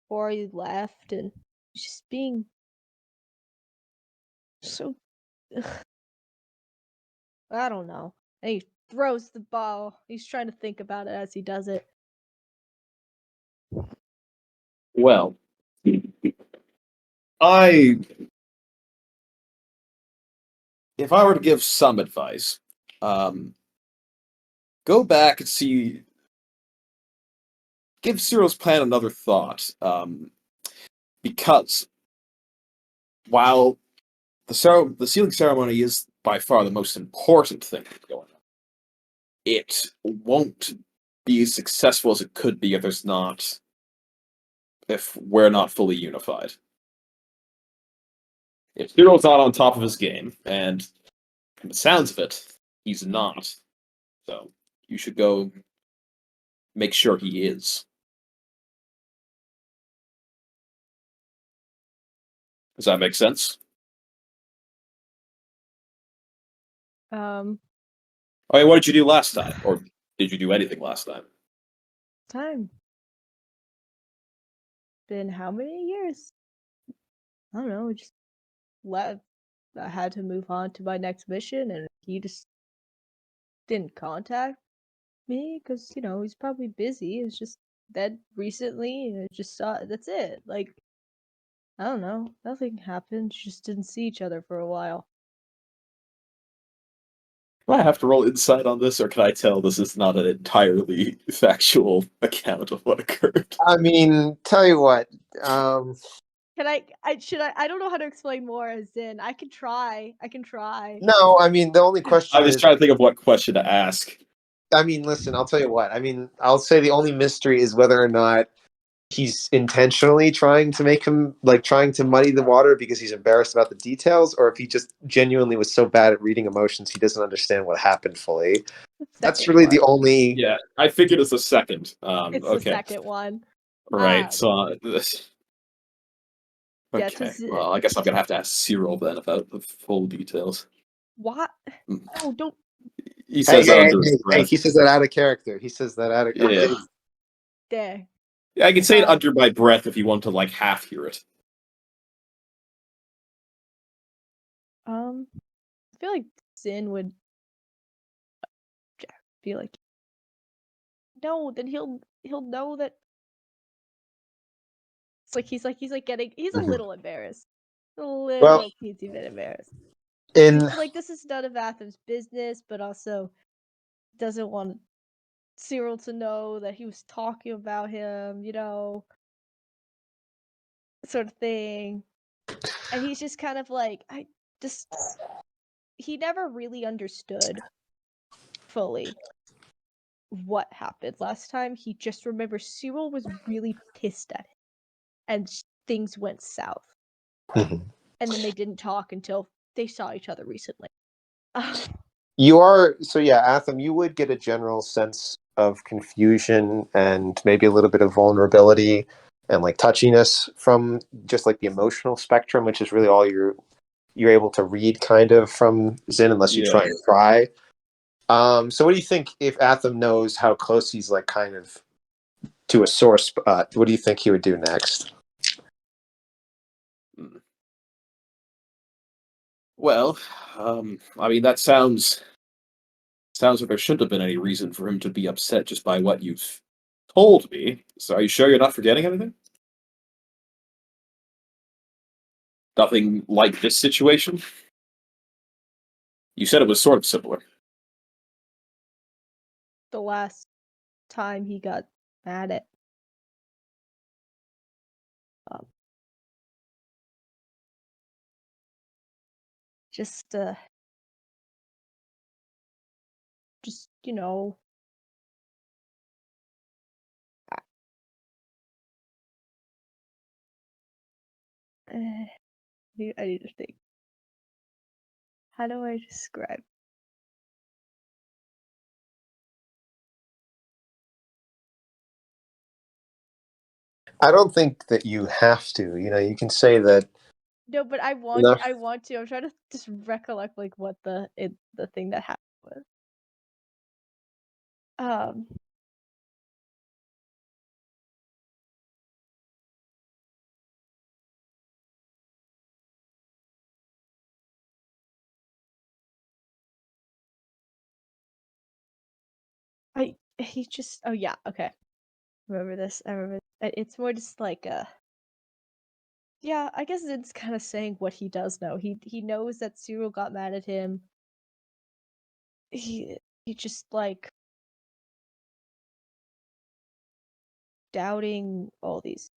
Speaker 3: Before he left, and just being so. I don't know. And he throws the ball. He's trying to think about it as he does it.
Speaker 2: Well, I if I were to give some advice, go back and give Cyril's plan another thought. Because while the sealing ceremony is by far the most important thing going on, it won't be as successful as it could be if we're not fully unified. If Cyril's not on top of his game, and from the sounds of it, he's not. So you should go make sure he is. Does that make sense?
Speaker 3: Um,
Speaker 2: I mean, what did you do last time? Or did you do anything last time?
Speaker 3: time. Been how many years? I don't know. Just left. I had to move on to my next mission, and he just didn't contact me because he's probably busy. It's just that recently, and I just saw. That's it. Like, I don't know. Nothing happened. Just didn't see each other for a while.
Speaker 2: Do I have to roll insight on this, or can I tell this is not an entirely factual account of what occurred?
Speaker 4: I mean, tell you what.
Speaker 3: Can I don't know how to explain more as in I can try.
Speaker 4: No, I mean the only question
Speaker 2: I was
Speaker 4: is.
Speaker 2: trying to think of what question to ask.
Speaker 4: I mean, listen. I'll tell you what. I mean, I'll say the only mystery is whether or not he's intentionally trying to make him trying to muddy the water because he's embarrassed about the details, or if he just genuinely was so bad at reading emotions he doesn't understand what happened fully. That's really the only.
Speaker 2: Yeah, I figured it's the second.
Speaker 3: It's
Speaker 2: Okay.
Speaker 3: the second one.
Speaker 2: Right. So
Speaker 3: Yeah,
Speaker 2: okay. Well, I guess I'm gonna have to ask Cyril then about the full details.
Speaker 3: what? No, don't.
Speaker 2: He
Speaker 4: Hey,
Speaker 2: says that under his
Speaker 4: hey,
Speaker 2: breath.
Speaker 4: he says that out of character. He says that out of.
Speaker 2: Yeah.
Speaker 3: There.
Speaker 2: Yeah, I can say it under my breath if you want to half hear it.
Speaker 3: I feel like Sin would be like, no, then he'll know that. It's like he's a
Speaker 4: Mhm.
Speaker 3: little embarrassed, a little
Speaker 4: Well,
Speaker 3: teensy bit embarrassed.
Speaker 4: in
Speaker 3: He's like, this is none of Atham's business, but also doesn't want Cyril to know that he was talking about him, sort of thing. And he's just kind of like, he never really understood fully what happened last time. He just remembers Cyril was really pissed at him and things went south.
Speaker 4: Mhm.
Speaker 3: And then they didn't talk until they saw each other recently.
Speaker 4: You are, so yeah, Atham, you would get a general sense of confusion and maybe a little bit of vulnerability and like touchiness from just like the emotional spectrum, which is really all you're able to read kind of from Xyn unless you
Speaker 2: Yeah.
Speaker 4: try and pry. So what do you think if Atham knows how close he's like kind of to a sore spot? What do you think he would do next?
Speaker 2: Well, I mean, that sounds like there shouldn't have been any reason for him to be upset just by what you've told me. So are you sure you're not forgetting anything? Nothing like this situation? You said it was sort of similar.
Speaker 3: The last time he got mad at just you know, I need to think. How do I describe?
Speaker 4: I don't think that you have to. You know, you can say that.
Speaker 3: No, but I want
Speaker 4: No.
Speaker 3: to. I'm trying to just recollect like what the thing that happened was. He just, oh yeah, okay. Remember this. I remember. It's more just like yeah, I guess it's kind of saying what he does know. He knows that Cyril got mad at him. He just like doubting all these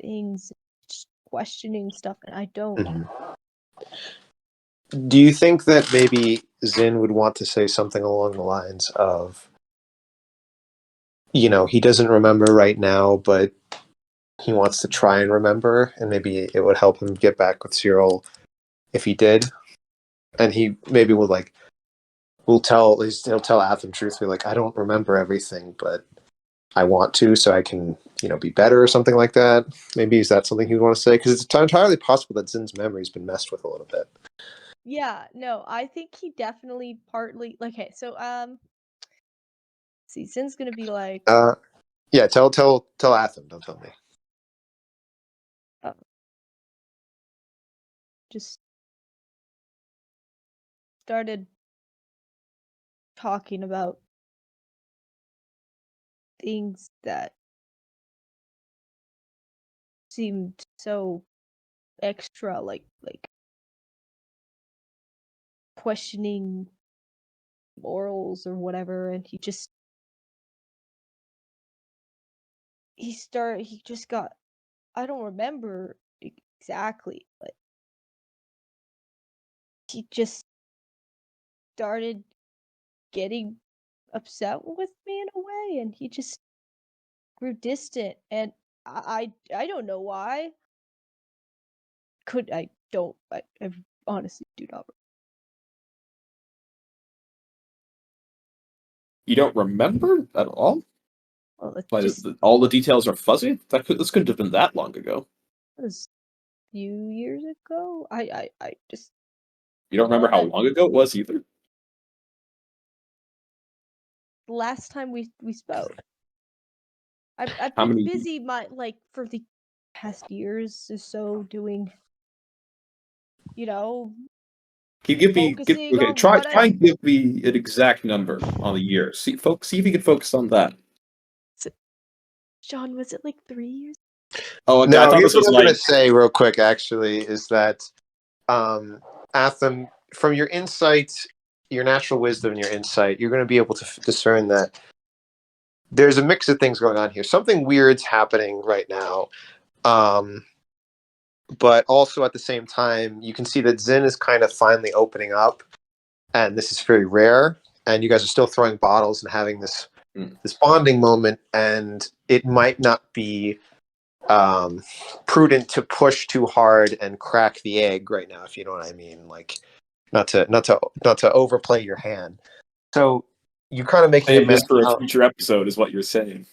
Speaker 3: things, just questioning stuff, and I don't.
Speaker 4: Mhm. Do you think that maybe Xyn would want to say something along the lines of, you know, he doesn't remember right now, but he wants to try and remember, and maybe it would help him get back with Cyril if he did, and he maybe will like he'll tell Atham truthfully, like, I don't remember everything, but I want to, so I can, you know, be better or something like that. Maybe is that something he'd want to say? Because it's entirely possible that Xyn's memory's been messed with a little bit.
Speaker 3: Yeah, no, I think he definitely partly like, okay, so see, Sin's gonna be like,
Speaker 4: Yeah, tell Atham, don't tell me.
Speaker 3: just started talking about things that seemed so extra, like questioning morals or whatever, and he just got, I don't remember exactly, but he just started getting upset with me in a way, and he just grew distant, and I don't know why. I honestly do not.
Speaker 2: You don't remember at all?
Speaker 3: Well, it's
Speaker 2: Like,
Speaker 3: just
Speaker 2: all the details are fuzzy? This couldn't have been that long ago.
Speaker 3: it was a few years ago. I just
Speaker 2: You don't remember how long ago it was either?
Speaker 3: the last time we spoke. I've
Speaker 2: How
Speaker 3: been
Speaker 2: many?
Speaker 3: busy for the past years or so doing, you know,
Speaker 2: Can you
Speaker 3: focusing
Speaker 2: okay,
Speaker 3: on
Speaker 2: try
Speaker 3: what I
Speaker 2: and give me an exact number on the year. See if you can focus on that.
Speaker 3: John, was it like 3 years?
Speaker 2: Oh, okay, I
Speaker 4: No,
Speaker 2: thought
Speaker 4: here's
Speaker 2: this
Speaker 4: what
Speaker 2: was
Speaker 4: I'm
Speaker 2: like
Speaker 4: going to say real quick, actually, is that Atham, from your insight, your natural wisdom and your insight, you're going to be able to discern that there's a mix of things going on here. Something weird's happening right now. but also at the same time, you can see that Xyn is kind of finally opening up, and this is very rare. And you guys are still throwing bottles and having this bonding moment, and it might not be prudent to push too hard and crack the egg right now, if you know what I mean. Like, not to overplay your hand. So you kind of making
Speaker 5: Save
Speaker 4: a
Speaker 5: this
Speaker 4: mental
Speaker 5: for a
Speaker 4: note.
Speaker 5: future episode, is what you're saying.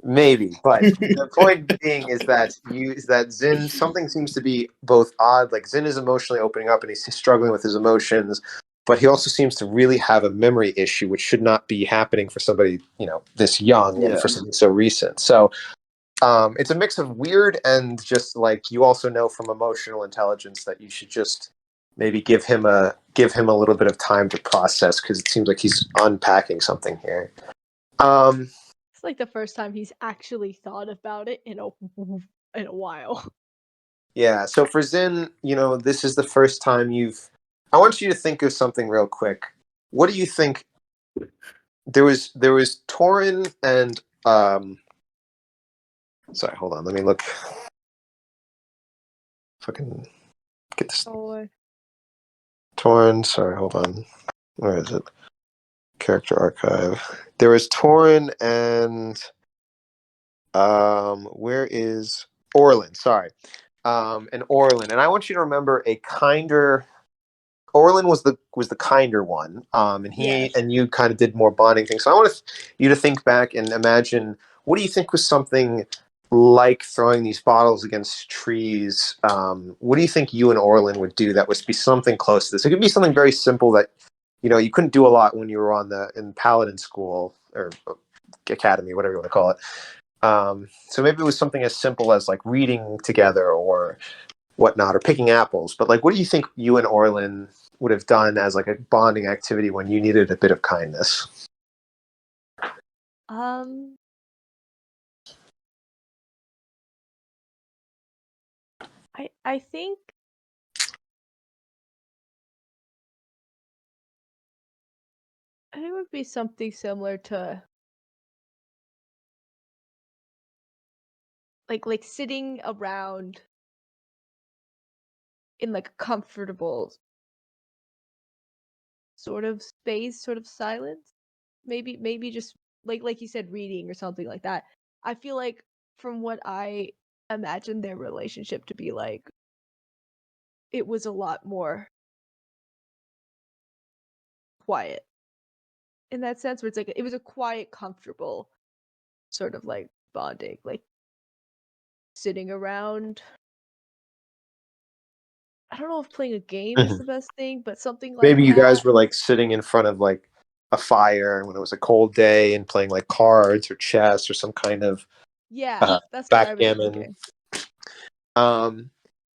Speaker 4: Maybe, but the point being is that Xyn, something seems to be both odd. Like, Xyn is emotionally opening up and he's struggling with his emotions, but he also seems to really have a memory issue, which should not be happening for somebody, this young and
Speaker 5: Yeah.
Speaker 4: for something so recent. So it's a mix of weird and just like, you also know from emotional intelligence that you should just maybe give him a little bit of time to process, because it seems like he's unpacking something here.
Speaker 3: It's like the first time he's actually thought about it in a while.
Speaker 4: Yeah, so for Xyn, this is the first time I want you to think of something real quick. What do you think? There was Torin and sorry, hold on, let me look. Fucking get this.
Speaker 3: Oh,
Speaker 4: Torin, sorry, hold on. Where is it? Character archive. There was Torin and where is Orlin? Sorry. And Orlin. And I want you to remember a kinder Orlin was the kinder one, and he
Speaker 3: Yes.
Speaker 4: and you kind of did more bonding things. So I want you to think back and imagine, what do you think was something like throwing these bottles against trees? What do you think you and Orlin would do that would be something close to this? It could be something very simple that you couldn't do a lot when you were in Paladin school or academy, whatever you want to call it. So maybe it was something as simple as like reading together or whatnot, or picking apples. But like, what do you think you and Orlin would have done as like a bonding activity when you needed a bit of kindness?
Speaker 3: I think it would be something similar to like sitting around in like a comfortable sort of space, sort of silence. Maybe just like you said, reading or something like that. I feel like from what I imagined their relationship to be like, it was a lot more quiet in that sense, where it's like it was a quiet, comfortable sort of like bonding, like sitting around. I don't know if playing a game is the best thing, but something like
Speaker 4: Maybe you
Speaker 3: that.
Speaker 4: guys were like sitting in front of like a fire when it was a cold day and playing like cards or chess or some kind of
Speaker 3: Yeah, that's what I was
Speaker 4: backgammon.
Speaker 3: thinking.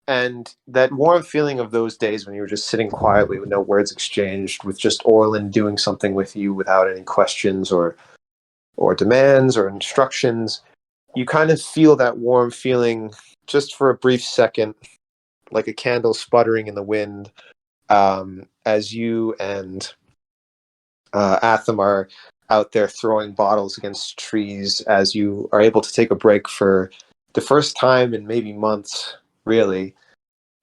Speaker 4: And that warm feeling of those days when you were just sitting quietly with no words exchanged, with just Orlin doing something with you without any questions or demands or instructions, you kind of feel that warm feeling just for a brief second, like a candle sputtering in the wind, as you and Atham are out there throwing bottles against trees, as you are able to take a break for the first time in maybe months, really,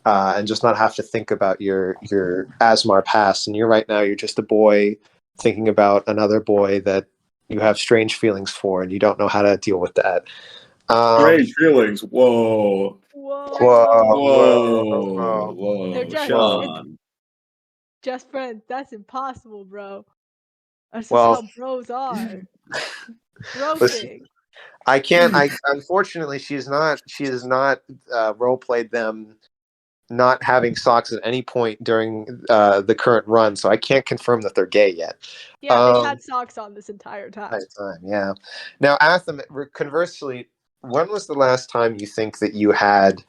Speaker 4: and just not have to think about your Asmar past. And you're just a boy thinking about another boy that you have strange feelings for, and you don't know how to deal with that.
Speaker 5: Strange feelings. Whoa.
Speaker 4: Whoa,
Speaker 5: Whoa.
Speaker 4: whoa.
Speaker 3: They're
Speaker 5: Whoa.
Speaker 3: just
Speaker 5: Sean.
Speaker 3: just friends. That's impossible, bro. That's just
Speaker 4: Well,
Speaker 3: how bros are. Bro
Speaker 4: listen,
Speaker 3: thing.
Speaker 4: I can't. Unfortunately, she has not role played them not having socks at any point during the current run, so I can't confirm that they're gay yet.
Speaker 3: Yeah, they've had socks on this entire time.
Speaker 4: Yeah. Now, Atham, conversely, when was the last time you think that you had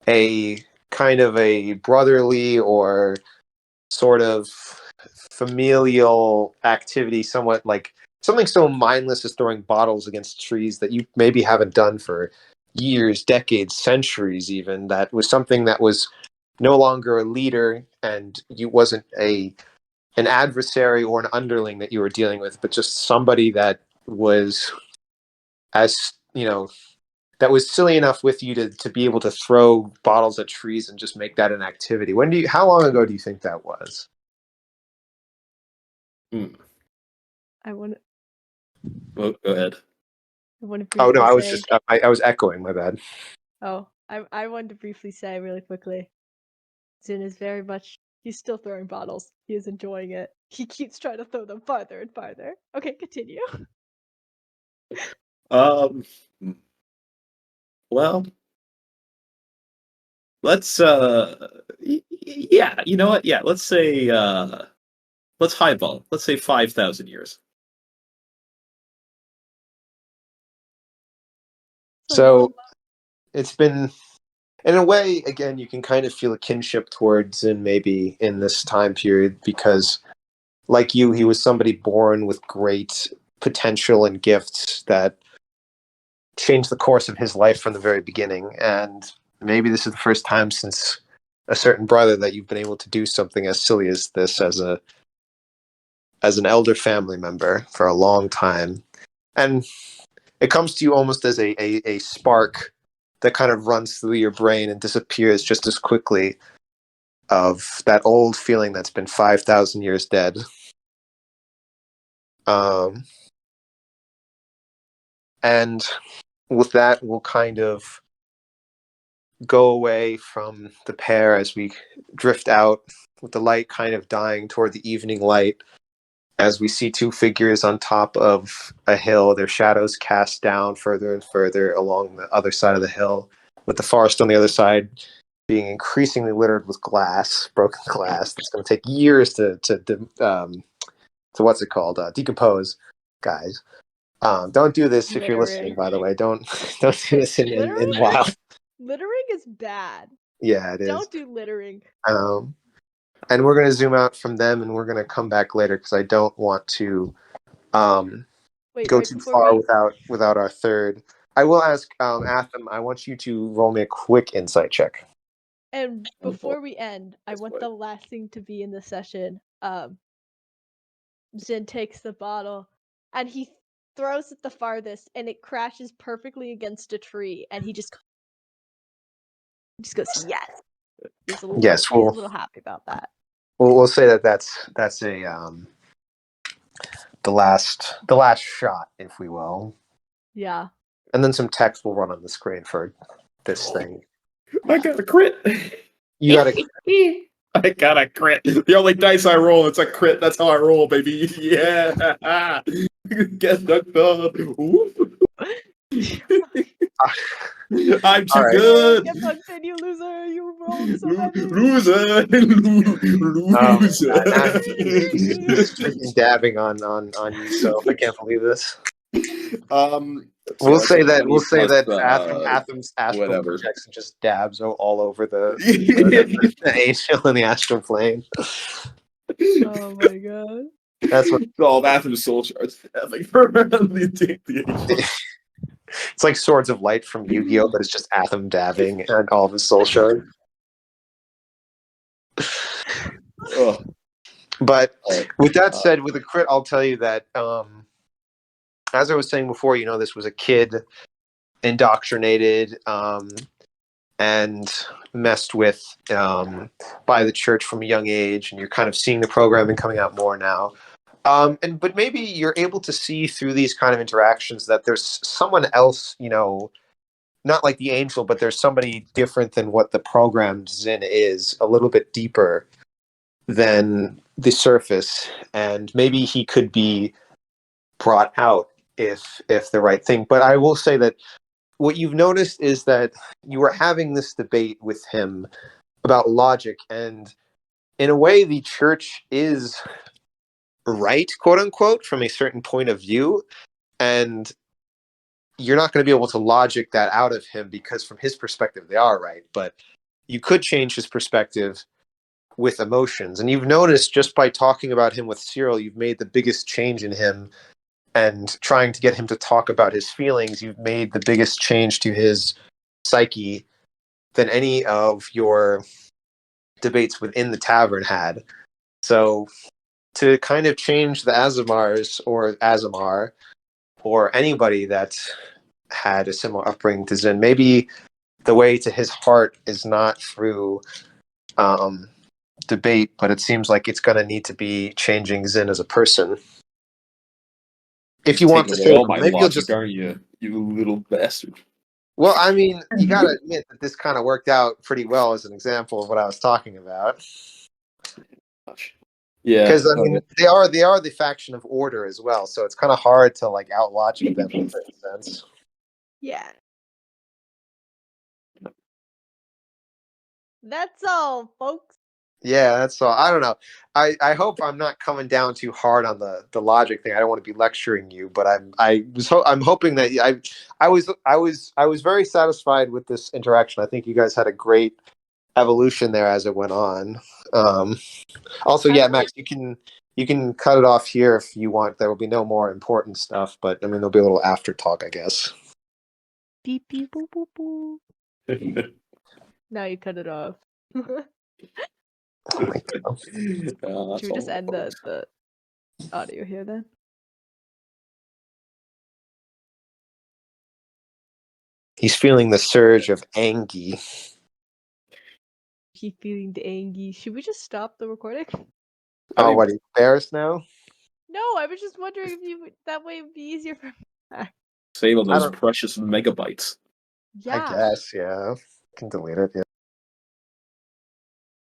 Speaker 4: a kind of a brotherly or sort of familial activity, somewhat like something so mindless as throwing bottles against trees that you maybe haven't done for years, decades, centuries even, that was something that was no longer a leader and you wasn't an adversary or an underling that you were dealing with, but just somebody that was as that was silly enough with you to be able to throw bottles at trees and just make that an activity. How long ago do you think that was?
Speaker 3: I want
Speaker 2: Well, go ahead.
Speaker 3: to
Speaker 4: Oh no,
Speaker 3: briefly say.
Speaker 4: I was echoing. My bad.
Speaker 3: Oh, I wanted to briefly say really quickly. Xyn is very much. He's still throwing bottles. He is enjoying it. He keeps trying to throw them farther and farther. Okay, continue.
Speaker 2: Well, let's yeah, you know what? Yeah, let's say let's highball. Let's say 5,000 years.
Speaker 4: So it's been, in a way, again, you can kind of feel a kinship towards Xyn maybe in this time period because, like you, he was somebody born with great potential and gifts that changed the course of his life from the very beginning. And maybe this is the first time since a certain brother that you've been able to do something as silly as this as an elder family member for a long time. And it comes to you almost as a spark that kind of runs through your brain and disappears just as quickly, of that old feeling that's been 5,000 years dead. And with that, we'll kind of go away from the pair as we drift out, with the light kind of dying toward the evening light, as we see two figures on top of a hill, their shadows cast down further and further along the other side of the hill, with the forest on the other side being increasingly littered with glass, broken glass. It's going to take years to what's it called? Decompose, guys. Don't do this if you're listening, by the way. Don't do this in wild.
Speaker 3: Littering is bad.
Speaker 4: Yeah, it is.
Speaker 3: Don't do littering.
Speaker 4: And we're going to zoom out from them, and we're going to come back later because I don't want to go too far without our third. I will ask Atham. I want you to roll me a quick insight check.
Speaker 3: And before we end, I want the last thing to be in the session. Xyn takes the bottle and he throws it the farthest, and it crashes perfectly against a tree, and he just goes, yes. He's a little happy about that.
Speaker 4: We'll say that's a the last shot, if we will.
Speaker 3: Yeah.
Speaker 4: And then some text will run on the screen for this thing.
Speaker 2: I got a crit.
Speaker 4: You got a
Speaker 2: I got a crit. The only dice I roll, it's a crit. That's how I roll, baby. Yeah. Get ducked up. I'm too good.
Speaker 3: Get bugged in, you loser. You rolled so many.
Speaker 2: Loser.
Speaker 4: Just freaking dabbing on yourself. I can't believe this. We'll say that Atham's astral projection just dabs all over the angel in the astral plane.
Speaker 3: Oh my god.
Speaker 4: That's what
Speaker 2: all Atham's soul shards dabbing around the angel.
Speaker 4: It's like Swords of Light from Yu-Gi-Oh, but it's just Atham dabbing and all of his soul shard. But with that said, with a crit, I'll tell you that as I was saying before, this was a kid indoctrinated and messed with by the church from a young age, and you're kind of seeing the programming coming out more now. But maybe you're able to see through these kind of interactions that there's someone else, not like the angel, but there's somebody different than what the programmed Xyn is, a little bit deeper than the surface, and maybe he could be brought out if the right thing. But I will say that what you've noticed is that you were having this debate with him about logic, and in a way the church is right, quote unquote, from a certain point of view, and you're not going to be able to logic that out of him because from his perspective they are right, but you could change his perspective with emotions. And you've noticed just by talking about him with Cyril, you've made the biggest change in him, and trying to get him to talk about his feelings, you've made the biggest change to his psyche than any of your debates within the tavern had. So to kind of change the Azamars or Azamar or anybody that had a similar upbringing to Xyn. Maybe the way to his heart is not through debate, but it seems like it's going to need to be changing Xyn as a person. If you want to
Speaker 5: Taking
Speaker 4: say,
Speaker 5: away all my
Speaker 4: maybe you'll
Speaker 5: logic,
Speaker 4: just.
Speaker 5: aren't you? You little bastard.
Speaker 4: Well, I mean, you got to admit that this kind of worked out pretty well as an example of what I was talking about.
Speaker 5: Yeah.
Speaker 4: Because I mean, they are the faction of order as well, so it's kind of hard to like out logic them in a certain sense.
Speaker 3: Yeah. That's all, folks.
Speaker 4: Yeah, that's all. I don't know. I hope I'm not coming down too hard on the logic thing. I don't want to be lecturing you, but I'm hoping that I was very satisfied with this interaction. I think you guys had a great evolution there as it went on. Also, yeah, Max, you can cut it off here if you want. There will be no more important stuff, but I mean there'll be a little after talk, I guess.
Speaker 3: Beep beep boop boop boop. Now you cut it off.
Speaker 4: Oh my God.
Speaker 3: Should we just end the audio here then?
Speaker 4: He's feeling the surge of angie.
Speaker 3: Keep feeling the angie. Should we just stop the recording?
Speaker 4: Oh, what? Are you embarrassed now?
Speaker 3: No, I was just wondering if that way it'd be easier for me.
Speaker 5: Save on
Speaker 4: I
Speaker 5: those
Speaker 4: don't-
Speaker 5: precious megabytes.
Speaker 3: Yeah.
Speaker 4: I guess, yeah. Can delete it. Yeah.